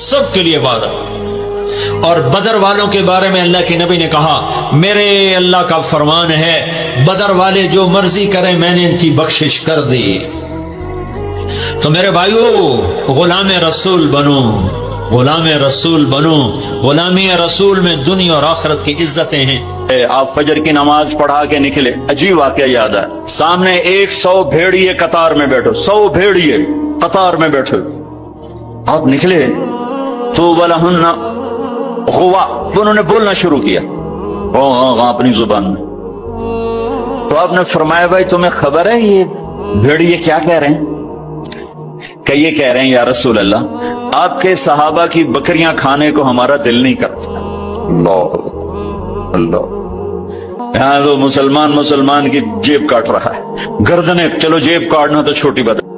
سب کے لیے وعدہ۔ اور بدر والوں کے بارے میں اللہ کے نبی نے کہا میرے اللہ کا فرمان ہے بدر والے جو مرضی کریں میں نے ان کی بخشش کر دی۔ تو میرے بھائیو غلام رسول بنو، غلام رسول بنو، غلامی رسول میں دنیا اور آخرت کی عزتیں ہیں۔ آپ فجر کی نماز پڑھا کے نکلے، عجیب واقعہ یاد ہے، سامنے 100 بھیڑیے قطار میں بیٹھو، 100 بھیڑیے قطار میں بیٹھو، آپ نکلے تو وَلَهُنَّ غوا، انہوں نے بولنا شروع کیا اپنی زبان میں۔ تو آپ نے فرمایا بھائی تمہیں خبر ہے یہ بھیڑیے کیا کہہ رہے ہیں؟ کہ یہ کہہ رہے ہیں یا رسول اللہ آپ کے صحابہ کی بکریاں کھانے کو ہمارا دل نہیں کرتا۔ اللہ اللہ، یہاں تو مسلمان کی جیب کاٹ رہا ہے، گردنیں، چلو جیب کاٹنا تو چھوٹی بات ہے۔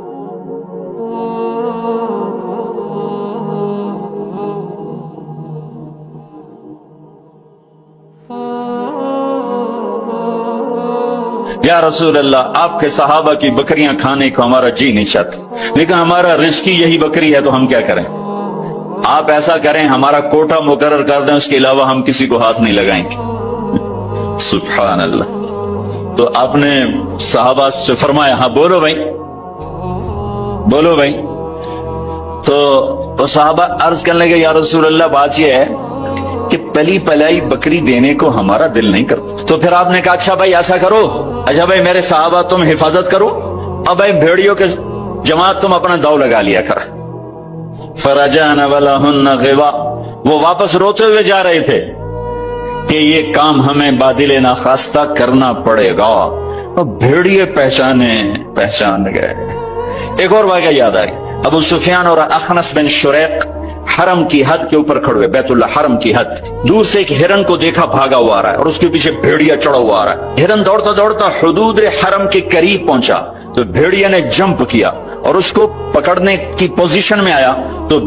یا رسول اللہ آپ کے صحابہ کی بکریاں کھانے کو ہمارا جی نہیں چاہتا، لیکن ہمارا رزق یہی بکری ہے تو ہم کیا کریں؟ آپ ایسا کریں ہمارا کوٹا مقرر کر دیں، اس کے علاوہ ہم کسی کو ہاتھ نہیں لگائیں گے۔ سبحان اللہ۔ تو آپ نے صحابہ سے فرمایا ہاں بولو بھائی، بولو بھائی۔ تو صحابہ عرض کرنے لگے یا رسول اللہ بات یہ ہے کہ پلی پلائی بکری دینے کو ہمارا دل نہیں کرتا۔ تو پھر آپ نے کہا اچھا بھائی ایسا کرو، اچھا بھائی میرے صحابہ تم حفاظت کرو، اب بھائی بھیڑیوں کے جماعت تم اپنا داؤ لگا لیا کر۔ فرجعن ولہن غوا، وہ واپس روتے ہوئے جا رہے تھے کہ یہ کام ہمیں بادل ناخواستہ کرنا پڑے گا۔ اب بھیڑیے پہچان گئے۔ ایک اور واقعہ یاد آئی، ابو سفیان اور اخنس بن شریق حرم کی حد کے اوپر کھڑے ہوئے، بیت اللہ حرم کی حد، دور سے ایک ہرن کو دیکھا بھاگا ہوا آ رہا ہے اور اس کے پیچھے بھیڑیا چڑھا ہوا آ رہا ہے۔ ہرن دوڑتا دوڑتا حدود حرم کے قریب پہنچا تو بھیڑیا نے جمپ کیا اور اس کو پکڑنے کی پوزیشن میں آیا تو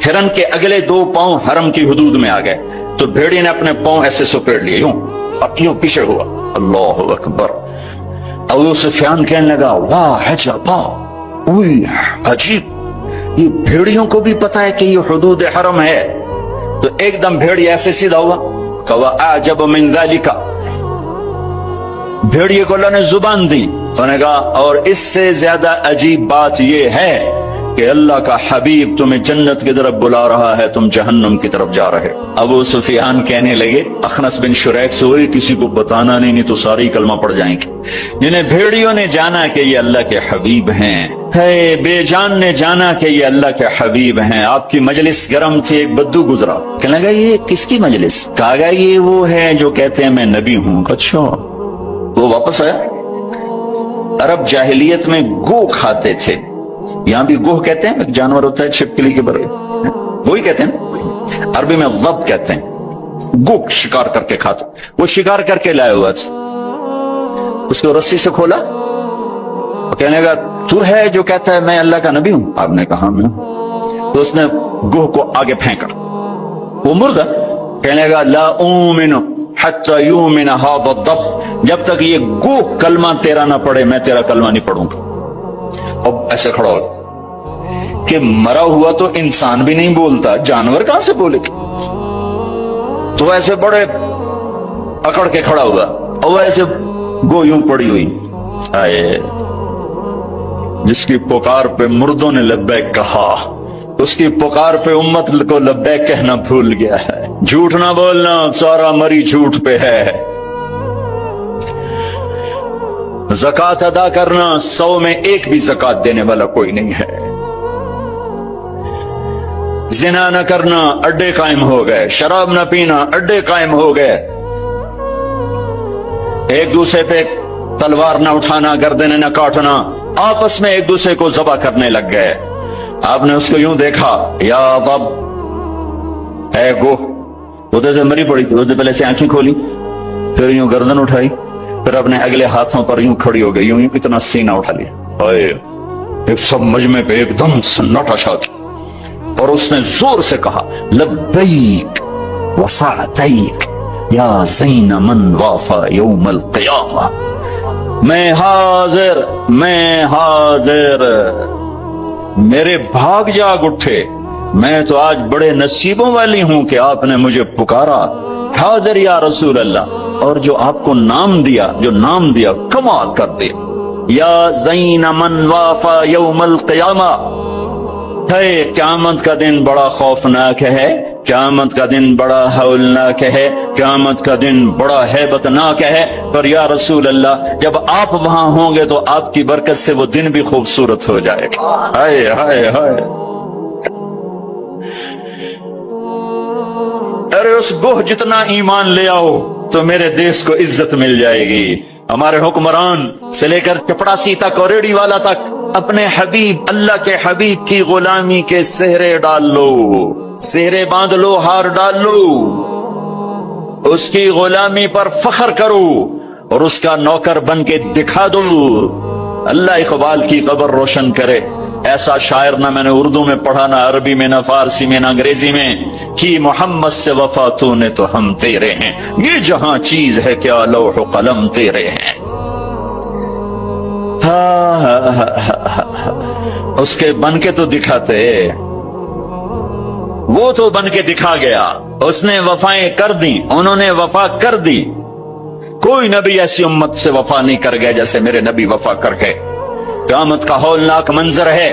ہرن کے اگلے 2 پاؤں حرم کی حدود میں آ گئے، تو بھیڑیا نے اپنے پاؤں ایسے سپیڑ لیے یوں اور یوں پیچھے ہوا۔ اللہ اکبر۔ ابو سفیان کہنے لگا واہ عجبا، عجیب، یہ بھیڑیوں کو بھی پتا ہے کہ یہ حدود حرم ہے۔ تو ایک دم بھیڑیا ایسے سیدھا ہوا، کہا اعجب من ذالک، بھیڑیے کو اللہ نے زبان دی، انہوں نے کہا اور اس سے زیادہ عجیب بات یہ ہے کہ اللہ کا حبیب تمہیں جنت کی طرف بلا رہا ہے، تم جہنم کی طرف جا رہے۔ ابو سفیان کہنے لگے اخنس بن شریک سے ہوئی کسی کو بتانا نہیں تو ساری کلمہ پڑ جائیں گے۔ جنہیں بھیڑیوں نے جانا کہ یہ اللہ کے حبیب ہیں، ہے بے جان نے جانا کہ یہ اللہ کے حبیب ہیں۔ آپ کی مجلس گرم تھی، ایک بدو گزرا، کہنے لگا یہ کس کی مجلس؟ کہا گیا یہ وہ ہے جو کہتے ہیں میں نبی ہوں۔ اچھا، وہ واپس آیا۔ عرب جاہلیت میں گو کھاتے تھے، یہاں بھی گوہ کہتے ہیں، ایک جانور ہوتا ہے چھپکلی کے برے، وہی کہتے ہیں، عربی میں ضب کہتے ہیں، گو شکار کر کے کھاتے۔ وہ شکار کر کے لائے ہوا تھا، اس کو رسی سے کھولا، کہنے لگا تو ہے جو کہتا ہے میں اللہ کا نبی ہوں؟ آپ نے کہا میں۔ تو اس نے گوہ کو آگے پھینکا، وہ مردہ، کہنے لگا لا اومن حتی یومن ھذا الضب، جب تک یہ گوہ کلمہ تیرا نہ پڑھے میں تیرا کلمہ نہیں پڑھوں گا۔ اب ایسے کھڑا ہو کہ مرا ہوا تو انسان بھی نہیں بولتا، جانور کہاں سے بولے گا؟ تو ایسے بڑے اکڑ کے کھڑا ہوا، اور ایسے گو یوں پڑی ہوئی، آئے جس کی پکار پہ مردوں نے لبیک کہا، اس کی پکار پہ امت کو لبیک کہنا بھول گیا ہے۔ جھوٹ نہ بولنا، سارا مری جھوٹ پہ ہے۔ زکات ادا کرنا، 100 میں ایک بھی زکات دینے والا کوئی نہیں ہے۔ زنا نہ کرنا، اڈے قائم ہو گئے۔ شراب نہ پینا، اڈے قائم ہو گئے۔ ایک دوسرے پہ تلوار نہ اٹھانا، گردنیں نہ کاٹنا، آپس میں ایک دوسرے کو ذبح کرنے لگ گئے۔ آپ نے اس کو یوں دیکھا، یا ضب، اے گو، ادھر سے مری پڑی تھی، ادھر پہلے سے آنکھیں کھولی، پھر یوں گردن اٹھائی، پھر اپنے اگلے ہاتھوں پر یوں کھڑی ہو گئی، یوں اتنا سینہ اٹھا لیا، ایک سب مجمع پہ ایک دم سناٹا چھا گیا، اور اس نے زور سے کہا لبیک وسعدیک یا زین من وافا یوم القیامہ، میں حاضر، میں حاضر، میرے بھاگ جاگ اٹھے، میں تو آج بڑے نصیبوں والی ہوں کہ آپ نے مجھے پکارا، حاضر یا رسول اللہ، اور جو آپ کو نام دیا، جو نام دیا کمال کر دیا، یا زین من وافا یوم القیامہ۔ ہے قیامت کا دن بڑا خوفناک ہے، قیامت کا دن بڑا ہولناک ہے، قیامت کا دن بڑا ہیبتناک ہے، پر یا رسول اللہ جب آپ وہاں ہوں گے تو آپ کی برکت سے وہ دن بھی خوبصورت ہو جائے گا۔ ہائے ہائے ہائے، ارے اس گوہ جتنا ایمان لے آؤ تو میرے دیس کو عزت مل جائے گی۔ ہمارے حکمران سے لے کر چپڑاسی تک اور ریڑھی والا تک اپنے حبیب، اللہ کے حبیب کی غلامی کے سہرے ڈال لو، سہرے باندھ لو، ہار ڈال لو، اس کی غلامی پر فخر کرو اور اس کا نوکر بن کے دکھا دو۔ اللہ اقبال کی قبر روشن کرے۔ ایسا شاعر نہ میں نے اردو میں پڑھا، نہ عربی میں، نہ فارسی میں، نہ انگریزی میں، کہ محمد سے وفا تو نے تو ہم تیرے ہیں، یہ جہاں چیز ہے کیا لوح و قلم تیرے ہیں۔ اس کے بن کے تو دکھاتے، وہ تو بن کے دکھا گیا، اس نے وفائیں کر دی، انہوں نے وفا کر دی۔ کوئی نبی ایسی امت سے وفا نہیں کر گئے جیسے میرے نبی وفا کر گئے۔ قیامت کا ہولناک منظر ہے،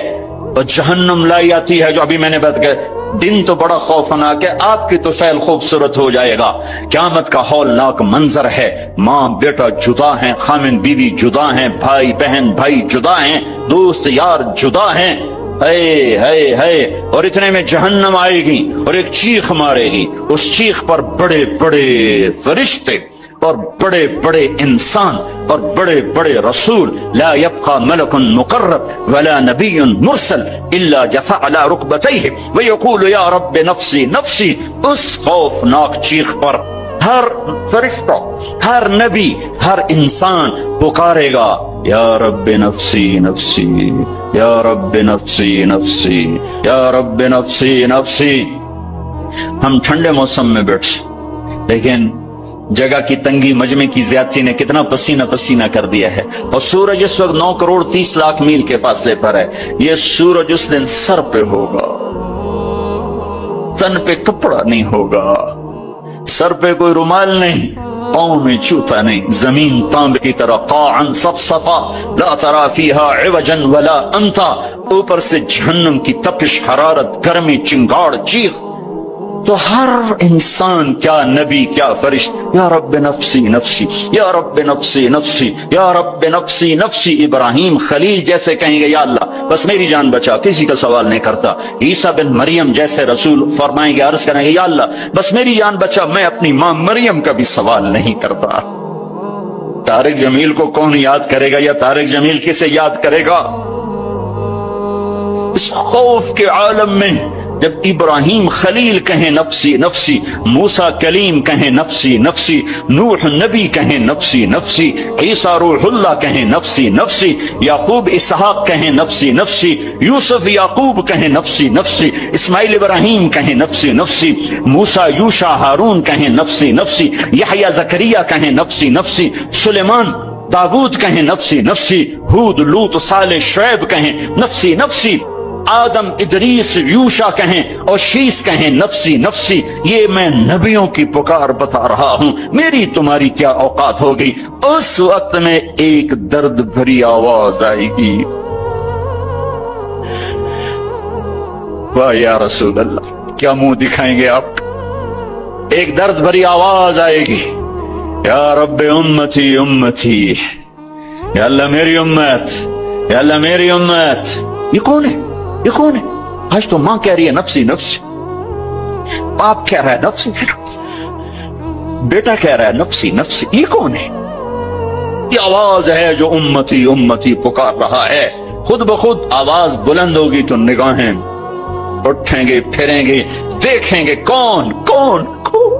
اور جہنم لائی آتی ہے جو ابھی میں نے بات کیا، دن تو بڑا خوفناک ہے، آپ کی تو فعل خوبصورت ہو جائے گا۔ قیامت کا ہولناک منظر ہے، ماں بیٹا جدا ہیں، خامن بیوی جدا ہیں، بھائی بہن بھائی جدا ہیں، دوست یار جدا ہیں، ہے ہے ہے، اور اتنے میں جہنم آئے گی اور ایک چیخ مارے گی، اس چیخ پر بڑے بڑے فرشتے اور بڑے بڑے انسان اور بڑے بڑے رسول، لا يبقى ملك مقرب ولا نبي مرسل الا جثى على ركبتيه ويقول يا رب نفسي نفسي۔ اس خوفناک چیخ پر ہر فرشتہ، ہر نبی، ہر انسان پکارے گا یا رب نفسی نفسی، یا رب نفسی نفسی، یا رب نفسی نفسی۔ ہم ٹھنڈے موسم میں بیٹھے، لیکن جگہ کی تنگی، مجمع کی زیادتی نے کتنا پسینہ پسینہ کر دیا ہے، اور سورج اس وقت 9 کروڑ 30 لاکھ میل کے فاصلے پر ہے۔ یہ سورج اس دن سر پہ ہوگا، تن پہ کپڑا نہیں ہوگا، سر پہ کوئی رومال نہیں، پاؤں میں جوتا نہیں، زمین تانبے کی طرح قاعن صفصفا لا ترى فيها عوجا ولا امتا، اوپر سے جہنم کی تپش، حرارت، گرمی، چنگاڑ، چیخ. تو ہر انسان، کیا نبی کیا فرشتہ، یا رب نفسی نفسی، یا رب نفسی نفسی، یا رب نفسی نفسی. ابراہیم خلیل جیسے کہیں گے یا اللہ بس میری جان بچا، کسی کا سوال نہیں کرتا. عیسیٰ بن مریم جیسے رسول فرمائیں گے، عرض کریں گے یا اللہ بس میری جان بچا، میں اپنی ماں مریم کا بھی سوال نہیں کرتا. طارق جمیل کو کون یاد کرے گا، یا طارق جمیل کسے یاد کرے گا؟ اس خوف کے عالم میں جب ابراہیم خلیل کہیں نفسی نفسی، موسیٰ کلیم کہیں نفسی نفسی، نوح نبی کہیں نفسی نفسی، عیسیٰ روح اللہ کہیں نفسی نفسی، یعقوب اسحاق کہیں نفسی نفسی، یوسف یعقوب کہیں نفسی نفسی، اسماعیل ابراہیم کہیں نفسی نفسی، موسیٰ یوشع ہارون کہیں نفسی نفسی، یحییٰ زکریا کہیں نفسی نفسی، سلیمان داود کہیں نفسی نفسی، ہود لوط صالح شعیب کہیں نفسی نفسی، آدم ادریس یوشع کہیں اور شیس کہیں نفسی نفسی. یہ میں نبیوں کی پکار بتا رہا ہوں، میری تمہاری کیا اوقات ہوگی؟ اس وقت میں ایک درد بھری آواز آئے گی، واہ یا رسول اللہ، کیا منہ دکھائیں گے آپ؟ ایک درد بھری آواز آئے گی، یا رب امتی امتی، یا اللہ میری امت، یا اللہ میری امت. یہ کون ہے؟ یہ کون ہے؟ آج تو ماں کہہ رہی ہے نفسی نفسی، باپ کہہ رہا ہے نفسی نفسی، بیٹا کہہ رہا ہے نفسی نفسی. یہ کون ہے؟ یہ آواز ہے جو امتی امتی پکار رہا ہے. خود بخود آواز بلند ہوگی تو نگاہیں اٹھیں گے، پھریں گے، دیکھیں گے کون کون کون.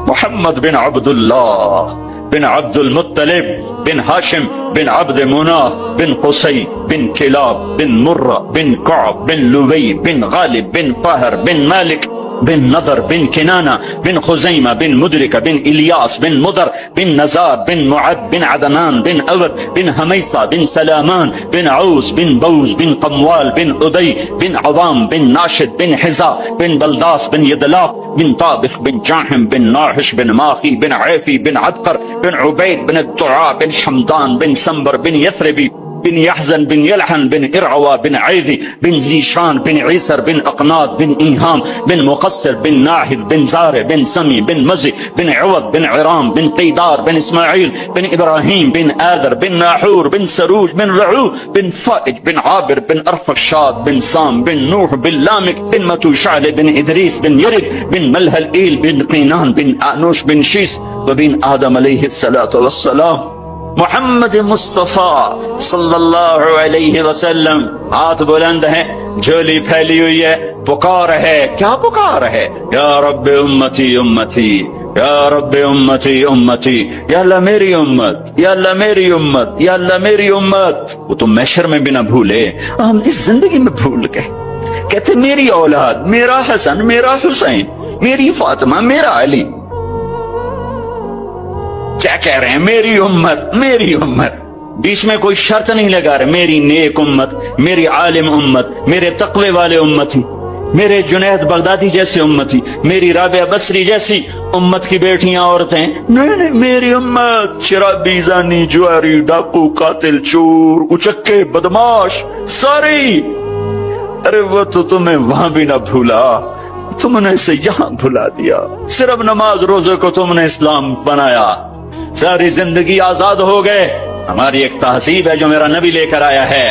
محمد بن عبداللہ بن عبد المطلب بن ہاشم بن عبد مناف بن قصی بن کلاب بن مرہ بن کعب بن لوی بن غالب بن فہر بن مالک بن نضر بن کنانہ بن خزیمہ بن مدرکہ بن الیاس بن مدر بن نزار بن معد بن عدنان بن اود بن حمیصہ بن سلامان بن عوس بن بوز بن قموال بن ادی بن عوام بن ناشد بن حزا بن بلداس بن یدلاق بن طابخ بن جاحم بن ناحش بن ماخی بن عیفی بن عبقر بن عبید بن الدعاء بن حمدان بن سنبر بن یثربی بن يحزن بن يلحن بن إرعوى بن عيذي بن زيشان بن عيسر بن أقناط بن إيهام بن مقصر بن ناهد بن زارع بن سمي بن مزي بن عوض بن عرام بن قيدار بن إسماعيل بن إبراهيم بن آذر بن ناحور بن سروج بن رعو بن فائج بن عابر بن أرفشاد بن سام بن نوح بن لامك بن متوشعل بن إدريس بن يرد بن ملهل إيل بن قينان بن آنوش بن شيس وبن آدم عليه الصلاة والسلام. محمد مصطفیٰ صلی اللہ علیہ وسلم ہاتھ بلند ہے، جھولی پھیلی ہوئی ہے، پکار ہے. کیا پکار ہے؟ یا رب امتی امتی، یا رب امتی امتی، یا اللہ میری امت، یا اللہ میری امت، یا اللہ میری امت. وہ تو محشر میں بھی نہ بھولے، ہم اس زندگی میں بھول گئے. کہتے میری اولاد، میرا حسن، میرا حسین، میری فاطمہ، میرا علی. کیا کہہ رہے ہیں؟ میری امت، میری امت. بیچ میں کوئی شرط نہیں لگا رہے. میری نیک امت، میری عالم امت، میرے تقوی والے امتی، میرے جنید بغدادی جیسے امتی، میری رابعہ بصری جیسی امت کی بیٹیاں عورتیں. نہیں، میری امت شرابی، زانی، جواری، ڈاکو، قاتل، چور، اچکے، بدماش ساری. ارے وہ تو تمہیں وہاں بھی نہ بھولا، تم نے اسے یہاں بھلا دیا. صرف نماز روزے کو تم نے اسلام بنایا، ساری زندگی آزاد ہو گئے. ہماری ایک تہذیب ہے جو میرا نبی لے کر آیا ہے.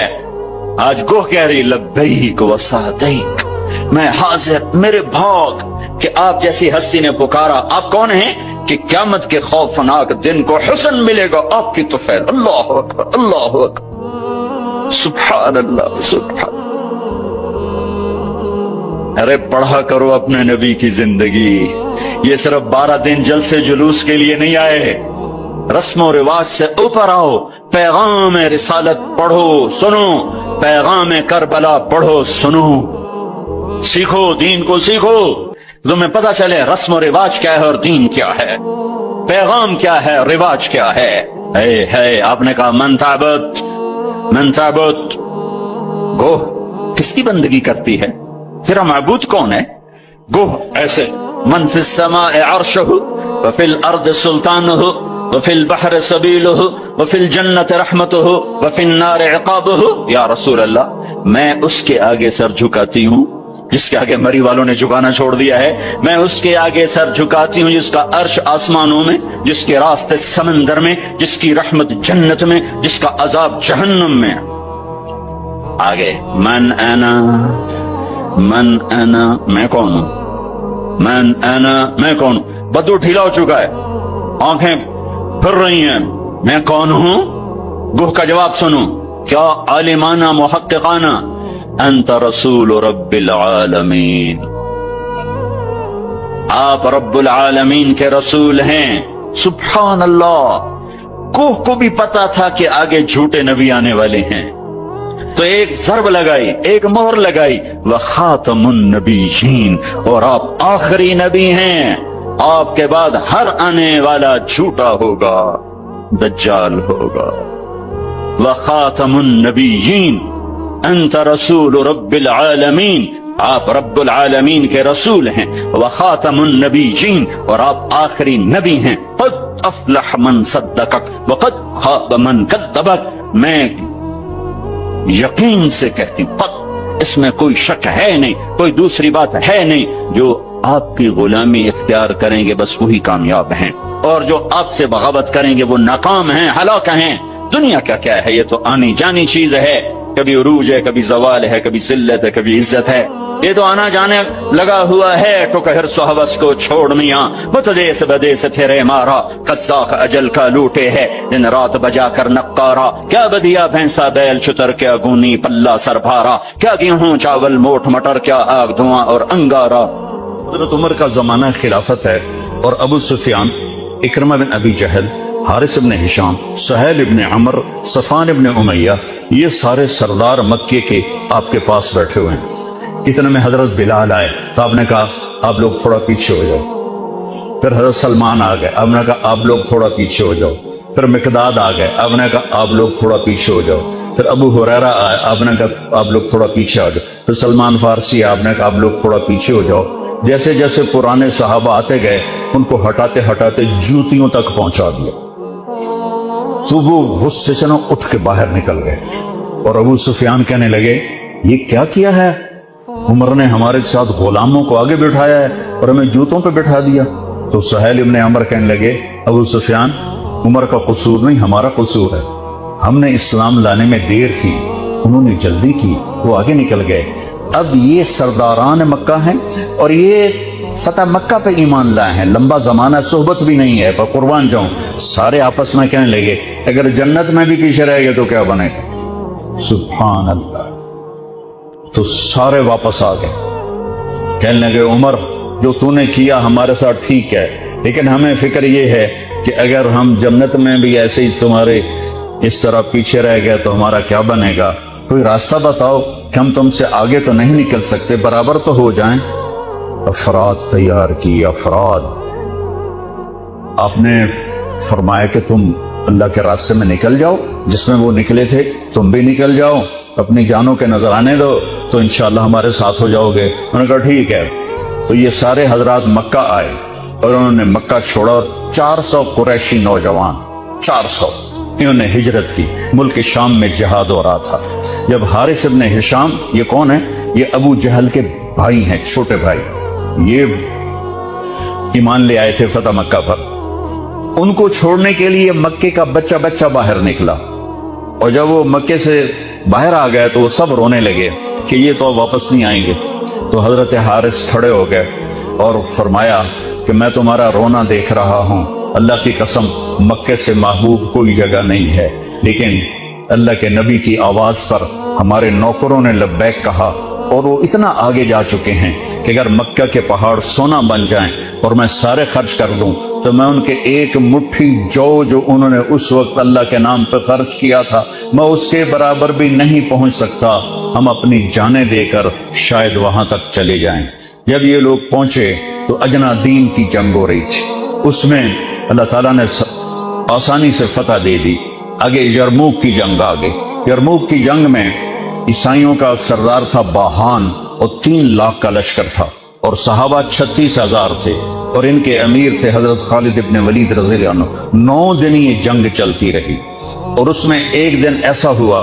آج گوہ کہہ رہی لبیک و سعدیک، میں حاضر، میرے بھاگ کہ آپ جیسی ہستی نے پکارا. آپ کون ہیں کہ قیامت کے خوفناک دن کو حسن ملے گا آپ کی تو خیر. اللہ اکبر، اللہ اکبر، سبحان اللہ، سبحان. ارے پڑھا کرو اپنے نبی کی زندگی. یہ صرف 12 دن جلسے جلوس کے لیے نہیں آئے. رسم و رواج سے اوپر آؤ، پیغام رسالت پڑھو سنو، پیغام کربلا پڑھو سنو، سیکھو، دین کو سیکھو، تمہیں پتہ چلے رسم و رواج کیا ہے اور دین کیا ہے، پیغام کیا ہے، رواج کیا ہے. ہے آپ نے کہا من تعبد، من تعبد، گوہ کس کی بندگی کرتی ہے؟ تیرا معبود کون ہے؟ گوہ ایسے من فی السماء عرشہ وفی الارض سلطانہ وفی البحر سبیلہ وفی الجنت رحمتہ وفی النار عقابہ. یا رسول اللہ، میں اس کے آگے سر جھکاتی ہوں جس کے آگے مری والوں نے جھکانا چھوڑ دیا ہے. میں اس کے آگے سر جھکاتی ہوں جس کا عرش آسمانوں میں، جس کے راستے سمندر میں، جس کی رحمت جنت میں، جس کا عذاب جہنم میں. آگے من انا، میں کون ہوں؟ میں کون ہوں؟ بدو ڈھیلا ہو چکا ہے، آنکھیں پھر رہی ہیں. میں کون ہوں؟ گوہ کا جواب سنو، کیا عالمانہ محققانہ. انت رسول رب العالمین، آپ رب العالمین کے رسول ہیں. سبحان اللہ. کوہ کو بھی پتا تھا کہ آگے جھوٹے نبی آنے والے ہیں، تو ایک ضرب لگائی، ایک مہر لگائی، وخاتم النبیین، اور آپ آخری نبی ہیں. آپ کے بعد ہر آنے والا جھوٹا ہوگا، دجال ہوگا. وخاتم النبیین، انت رسول رب العالمین، آپ رب العالمین کے رسول ہیں. وخاتم النبیین، اور آپ آخری نبی ہیں. قد افلح من صدقک وقد خاب من کذبک. میں یقین سے کہتی ہوں، قد، اس میں کوئی شک ہے نہیں، کوئی دوسری بات ہے نہیں. جو آپ کی غلامی اختیار کریں گے بس وہی کامیاب ہیں، اور جو آپ سے بغاوت کریں گے وہ ناکام ہیں، ہلاک ہیں. دنیا کیا ہے؟ یہ تو آنی جانی چیز ہے. کبھی عروج ہے، کبھی زوال ہے، کبھی ذلت ہے، کبھی عزت ہے. یہ تو آنا جانے لگا ہوا ہے. ٹوک ہرس و ہوس کو چھوڑ میاں، متدیس بدیس پھرے مارا. قزاق اجل کا لوٹے ہے، دن رات بجا کر نقارا. کیا بدیا بھینسا بیل چتر، کیا گونی پلہ سر بھارا. کیا گیہوں چاول موٹ مٹر، کیا آگ دھواں اور انگارا. حضرت عمر کا زمانہ خلافت ہے، اور ابو سفیان، اکرمہ بن ابی جہل، حارث ابن ہشام، سہیل ابن عمر، صفوان ابن امیہ، یہ سارے سردار مکے کے آپ کے پاس بیٹھے ہوئے ہیں. اتنے میں حضرت بلال آئے تو آپ نے کہا آپ لوگ تھوڑا پیچھے ہو جاؤ. پھر حضرت سلمان آ گئے، آپ نے کہا آپ لوگ تھوڑا پیچھے ہو جاؤ. پھر مقداد آ گئے، آپ نے کہا آپ لوگ تھوڑا پیچھے ہو جاؤ. پھر ابو ہریرہ آئے، آپ نے کہا آپ لوگ تھوڑا پیچھے آ جاؤ. پھر سلمان فارسی، آپ نے کہا آپ لوگ تھوڑا پیچھے ہو جاؤ. جیسے جیسے پرانے صحابہ آتے گئے ان کو ہٹاتے ہٹاتے جوتیوں تک پہنچا دیا. تو وہ غصے سے نہ اٹھ کے باہر نکل گئے، اور ابو سفیان کہنے لگے یہ کیا کیا ہے؟ عمر نے ہمارے ساتھ غلاموں کو آگے بٹھایا ہے اور ہمیں جوتوں پہ بٹھا دیا. تو سہیل ابن عمر کہنے لگے ابو سفیان، عمر کا قصور نہیں، ہمارا قصور ہے. ہم نے اسلام لانے میں دیر کی، انہوں نے جلدی کی، وہ آگے نکل گئے. اب یہ سرداران مکہ ہیں اور یہ فتح مکہ پہ ایمان لائے ہیں، لمبا زمانہ صحبت بھی نہیں ہے، پر قربان جاؤں. سارے آپس میں کہنے لگے اگر جنت میں بھی پیچھے رہ گئے تو کیا بنے گا؟ سبحان اللہ. تو سارے واپس آ گئے، کہنے لگے عمر جو تو نے کیا ہمارے ساتھ ٹھیک ہے، لیکن ہمیں فکر یہ ہے کہ اگر ہم جنت میں بھی ایسے ہی تمہارے اس طرح پیچھے رہ گئے تو ہمارا کیا بنے گا؟ کوئی راستہ بتاؤ کہ ہم تم سے آگے تو نہیں نکل سکتے، برابر تو ہو جائیں. افراد تیار کی، افراد. آپ نے فرمایا کہ تم اللہ کے راستے میں نکل جاؤ، جس میں وہ نکلے تھے تم بھی نکل جاؤ، اپنی جانوں کے نذرانے دو تو انشاءاللہ ہمارے ساتھ ہو جاؤ گے. انہوں نے کہا ٹھیک ہے. تو یہ سارے حضرات مکہ آئے اور انہوں نے مکہ چھوڑا، اور 400 قریشی نوجوان، 400 انہوں نے ہجرت کی. ملک شام میں جہاد ہو رہا تھا. جب حارث ابن ہشام، یہ کون ہے؟ یہ ابو جہل کے بھائی ہیں، چھوٹے بھائی، یہ ایمان لے آئے تھے فتح مکہ پر. ان کو چھوڑنے کے لیے مکے کا بچہ بچہ باہر نکلا، اور جب وہ مکے سے باہر آ گئے تو وہ سب رونے لگے کہ یہ تو واپس نہیں آئیں گے. تو حضرت حارث کھڑے ہو گئے اور فرمایا کہ میں تمہارا رونا دیکھ رہا ہوں، اللہ کی قسم مکے سے محبوب کوئی جگہ نہیں ہے، لیکن اللہ کے نبی کی آواز پر ہمارے نوکروں نے لبیک کہا، اور وہ اتنا آگے جا چکے ہیں کہ اگر مکہ کے پہاڑ سونا بن جائیں اور میں سارے خرچ کر دوں تو میں ان کے ایک مٹھی جو انہوں نے اس وقت اللہ کے نام پہ خرچ کیا تھا، میں اس کے برابر بھی نہیں پہنچ سکتا. ہم اپنی جانیں دے کر شاید وہاں تک چلے جائیں. جب یہ لوگ پہنچے تو اجنا دین کی جنگ ہو رہی تھی، اس میں اللہ تعالیٰ نے آسانی سے فتح دے دی. آگے یرموک کی جنگ آ گئی. یرموک کی جنگ میں عیسائیوں کا سردار تھا باہان، اور 3 لاکھ کا لشکر تھا، اور صحابہ 36,000 تھے، اور ان کے امیر تھے حضرت خالد ابن ولید رضی اللہ عنہ. 9 دن یہ جنگ چلتی رہی اور اس میں ایک دن ایسا ہوا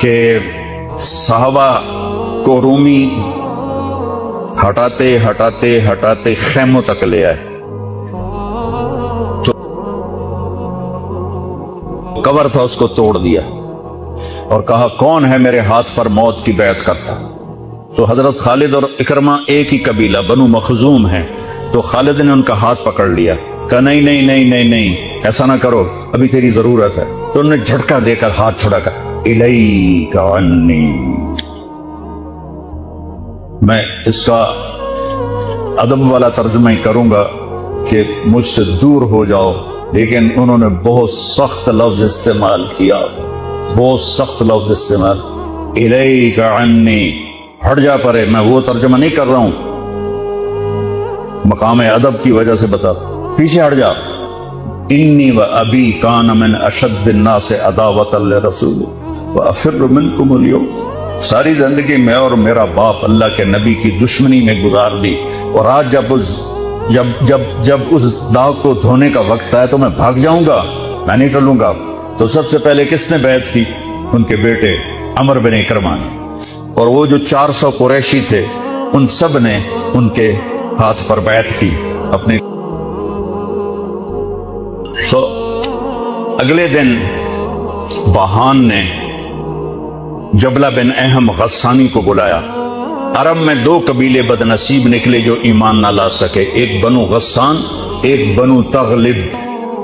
کہ صحابہ کو رومی ہٹاتے ہٹاتے ہٹاتے خیموں تک لے آئے. تو کور تھا اس کو توڑ دیا اور کہا کون ہے میرے ہاتھ پر موت کی بیعت کرتا. تو حضرت خالد اور اکرمہ ایک ہی قبیلہ بنو مخزوم ہیں. تو خالد نے ان کا ہاتھ پکڑ لیا, کہا نہیں نہیں نہیں نہیں نہیں ایسا نہ کرو, ابھی تیری ضرورت ہے. تو انہوں نے جھٹکا دے کر ہاتھ چھڑا کر الیک عنی. میں اس کا ادب والا ترجمہ ہی کروں گا کہ مجھ سے دور ہو جاؤ, لیکن انہوں نے بہت سخت لفظ استعمال کیا, بہت سخت لفظ استعمال. الیک عنی, ہٹ جا پرے. میں وہ ترجمہ نہیں کر رہا ہوں, مقام ادب کی وجہ سے بتا, پیچھے ہٹ جا. انی و ابی کان من اشد الناس عداوۃ لرسول وافر منکم اليوم. ساری زندگی میں اور میرا باپ اللہ کے نبی کی دشمنی میں گزار دی, اور آج جب اس داغ کو دھونے کا وقت آیا تو میں بھاگ جاؤں گا, میں نہیں ٹلوں گا. تو سب سے پہلے کس نے بیعت کی؟ ان کے بیٹے عمر بن اکرمہ نے. اور وہ جو 400 قریشی تھے ان سب نے ان کے ہاتھ پر بیعت کی اپنے. تو اگلے دن بہان نے جبلہ بن اہم غسانی کو بلایا. عرب میں 2 قبیلے بد نصیب نکلے جو ایمان نہ لا سکے, ایک بنو غسان ایک بنو تغلب.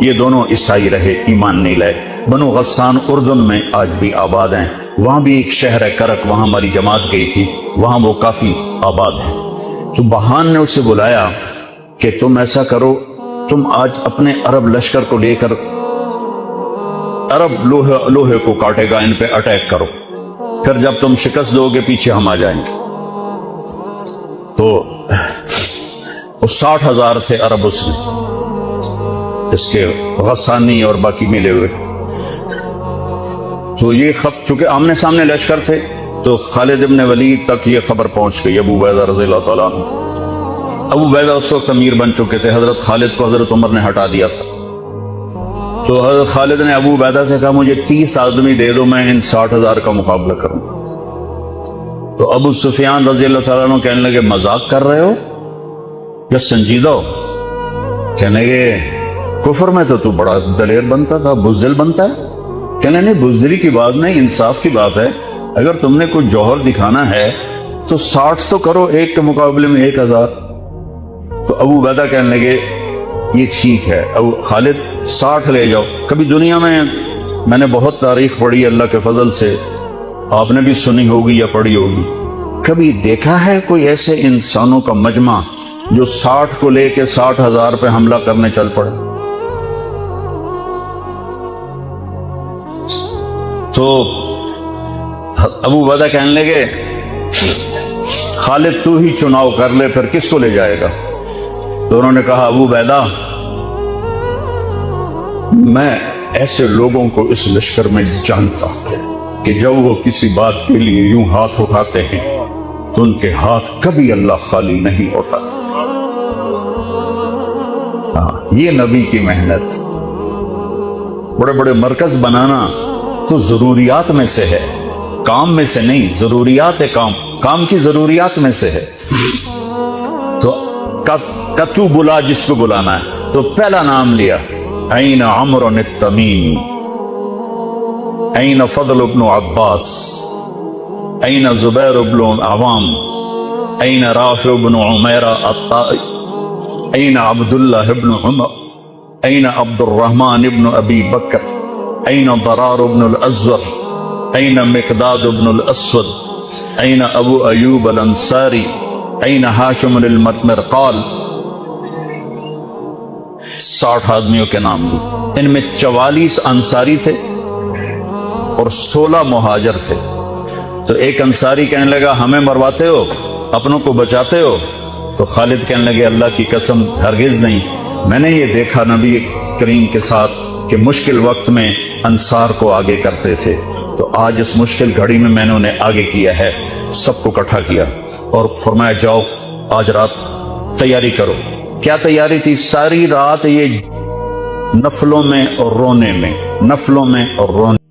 یہ دونوں عیسائی رہے, ایمان نہیں لائے. بنو غسان اردن میں آج بھی آباد ہیں, وہاں بھی ایک شہر ہے کرک, وہاں ہماری جماعت گئی تھی, وہاں وہ کافی آباد ہیں. تو بہان نے اسے بلایا کہ تم ایسا کرو, تم آج اپنے عرب لشکر کو لے کر عرب لوہے کو کاٹے گا, ان پہ اٹیک کرو, پھر جب تم شکست دو گے پیچھے ہم آ جائیں گے. تو 60,000 تھے عرب اس میں, اس کے غسانی اور باقی ملے ہوئے. تو یہ چونکہ آمنے سامنے لشکر تھے تو خالد ابن ولید تک یہ خبر پہنچ گئی. ابو عبیدہ رضی اللہ تعالیٰ عنہ, ابو عبیدہ اس وقت امیر بن چکے تھے, حضرت خالد کو حضرت عمر نے ہٹا دیا تھا. تو حضرت خالد نے ابو عبیدہ سے کہا مجھے 30 آدمی دے دو, میں ان 60,000 کا مقابلہ کروں. تو ابو سفیان رضی اللہ تعالیٰ عنہ کہنے لگے مذاق کر رہے ہو یا سنجیدہ ہو؟ کہنے لگے کفر میں تو بڑا دلیر بنتا تھا, بزدل بنتا ہے. کہنے نہیں, بزدلی کی بات نہیں, انصاف کی بات ہے. اگر تم نے کوئی جوہر دکھانا ہے تو 60 تو کرو, ایک کے مقابلے میں 1,000. تو ابو عبیدہ کہنے لگے یہ ٹھیک ہے. ابو خالد 60 لے جاؤ. کبھی دنیا میں نے بہت تاریخ پڑھی اللہ کے فضل سے, آپ نے بھی سنی ہوگی یا پڑھی ہوگی, کبھی دیکھا ہے کوئی ایسے انسانوں کا مجمع جو 60 کو لے کے 60,000 پہ حملہ کرنے چل پڑے؟ تو ابو عبیدہ کہنے لگے خالد تو ہی چناؤ کر لے, پھر کس کو لے جائے گا؟ تو انہوں نے کہا ابو عبیدہ میں ایسے لوگوں کو اس لشکر میں جانتا کہ جب وہ کسی بات کے لیے یوں ہاتھ اٹھاتے ہیں تو ان کے ہاتھ کبھی اللہ خالی نہیں اٹھاتے. یہ نبی کی محنت. بڑے بڑے مرکز بنانا تو ضروریات میں سے ہے, کام میں سے نہیں. ضروریات ہے, کام کی ضروریات میں سے ہے. تو تو بلا جس کو بلانا ہے. تو پہلا نام لیا, این عمر التمیمی, این فضل ابن عباس, این زبیر ابن عوام, این رافع ابن عمیرہ الطائی, این عبداللہ ابن عمر, این عبد الرحمن ابن ابی بکر, این ضرار ابن الازور, این مقداد ابن الاسود, این ابو ایوب الانصاری, این ہاشم المرقال. 60 آدمیوں کے نام لی. ان میں 44 انصاری تھے اور 16 مہاجر تھے. تو ایک انصاری کہنے لگا ہمیں مرواتے ہو, اپنوں کو بچاتے ہو؟ تو خالد کہنے لگے اللہ کی قسم ہرگز نہیں, میں نے یہ دیکھا نبی کریم کے ساتھ کہ مشکل وقت میں انصار کو آگے کرتے تھے, تو آج اس مشکل گھڑی میں نے انہیں آگے کیا ہے. سب کو اکٹھا کیا اور فرمایا جاؤ آج رات تیاری کرو, کیا تیاری تھی؟ ساری رات یہ نفلوں میں اور رونے میں، نفلوں میں اور رونے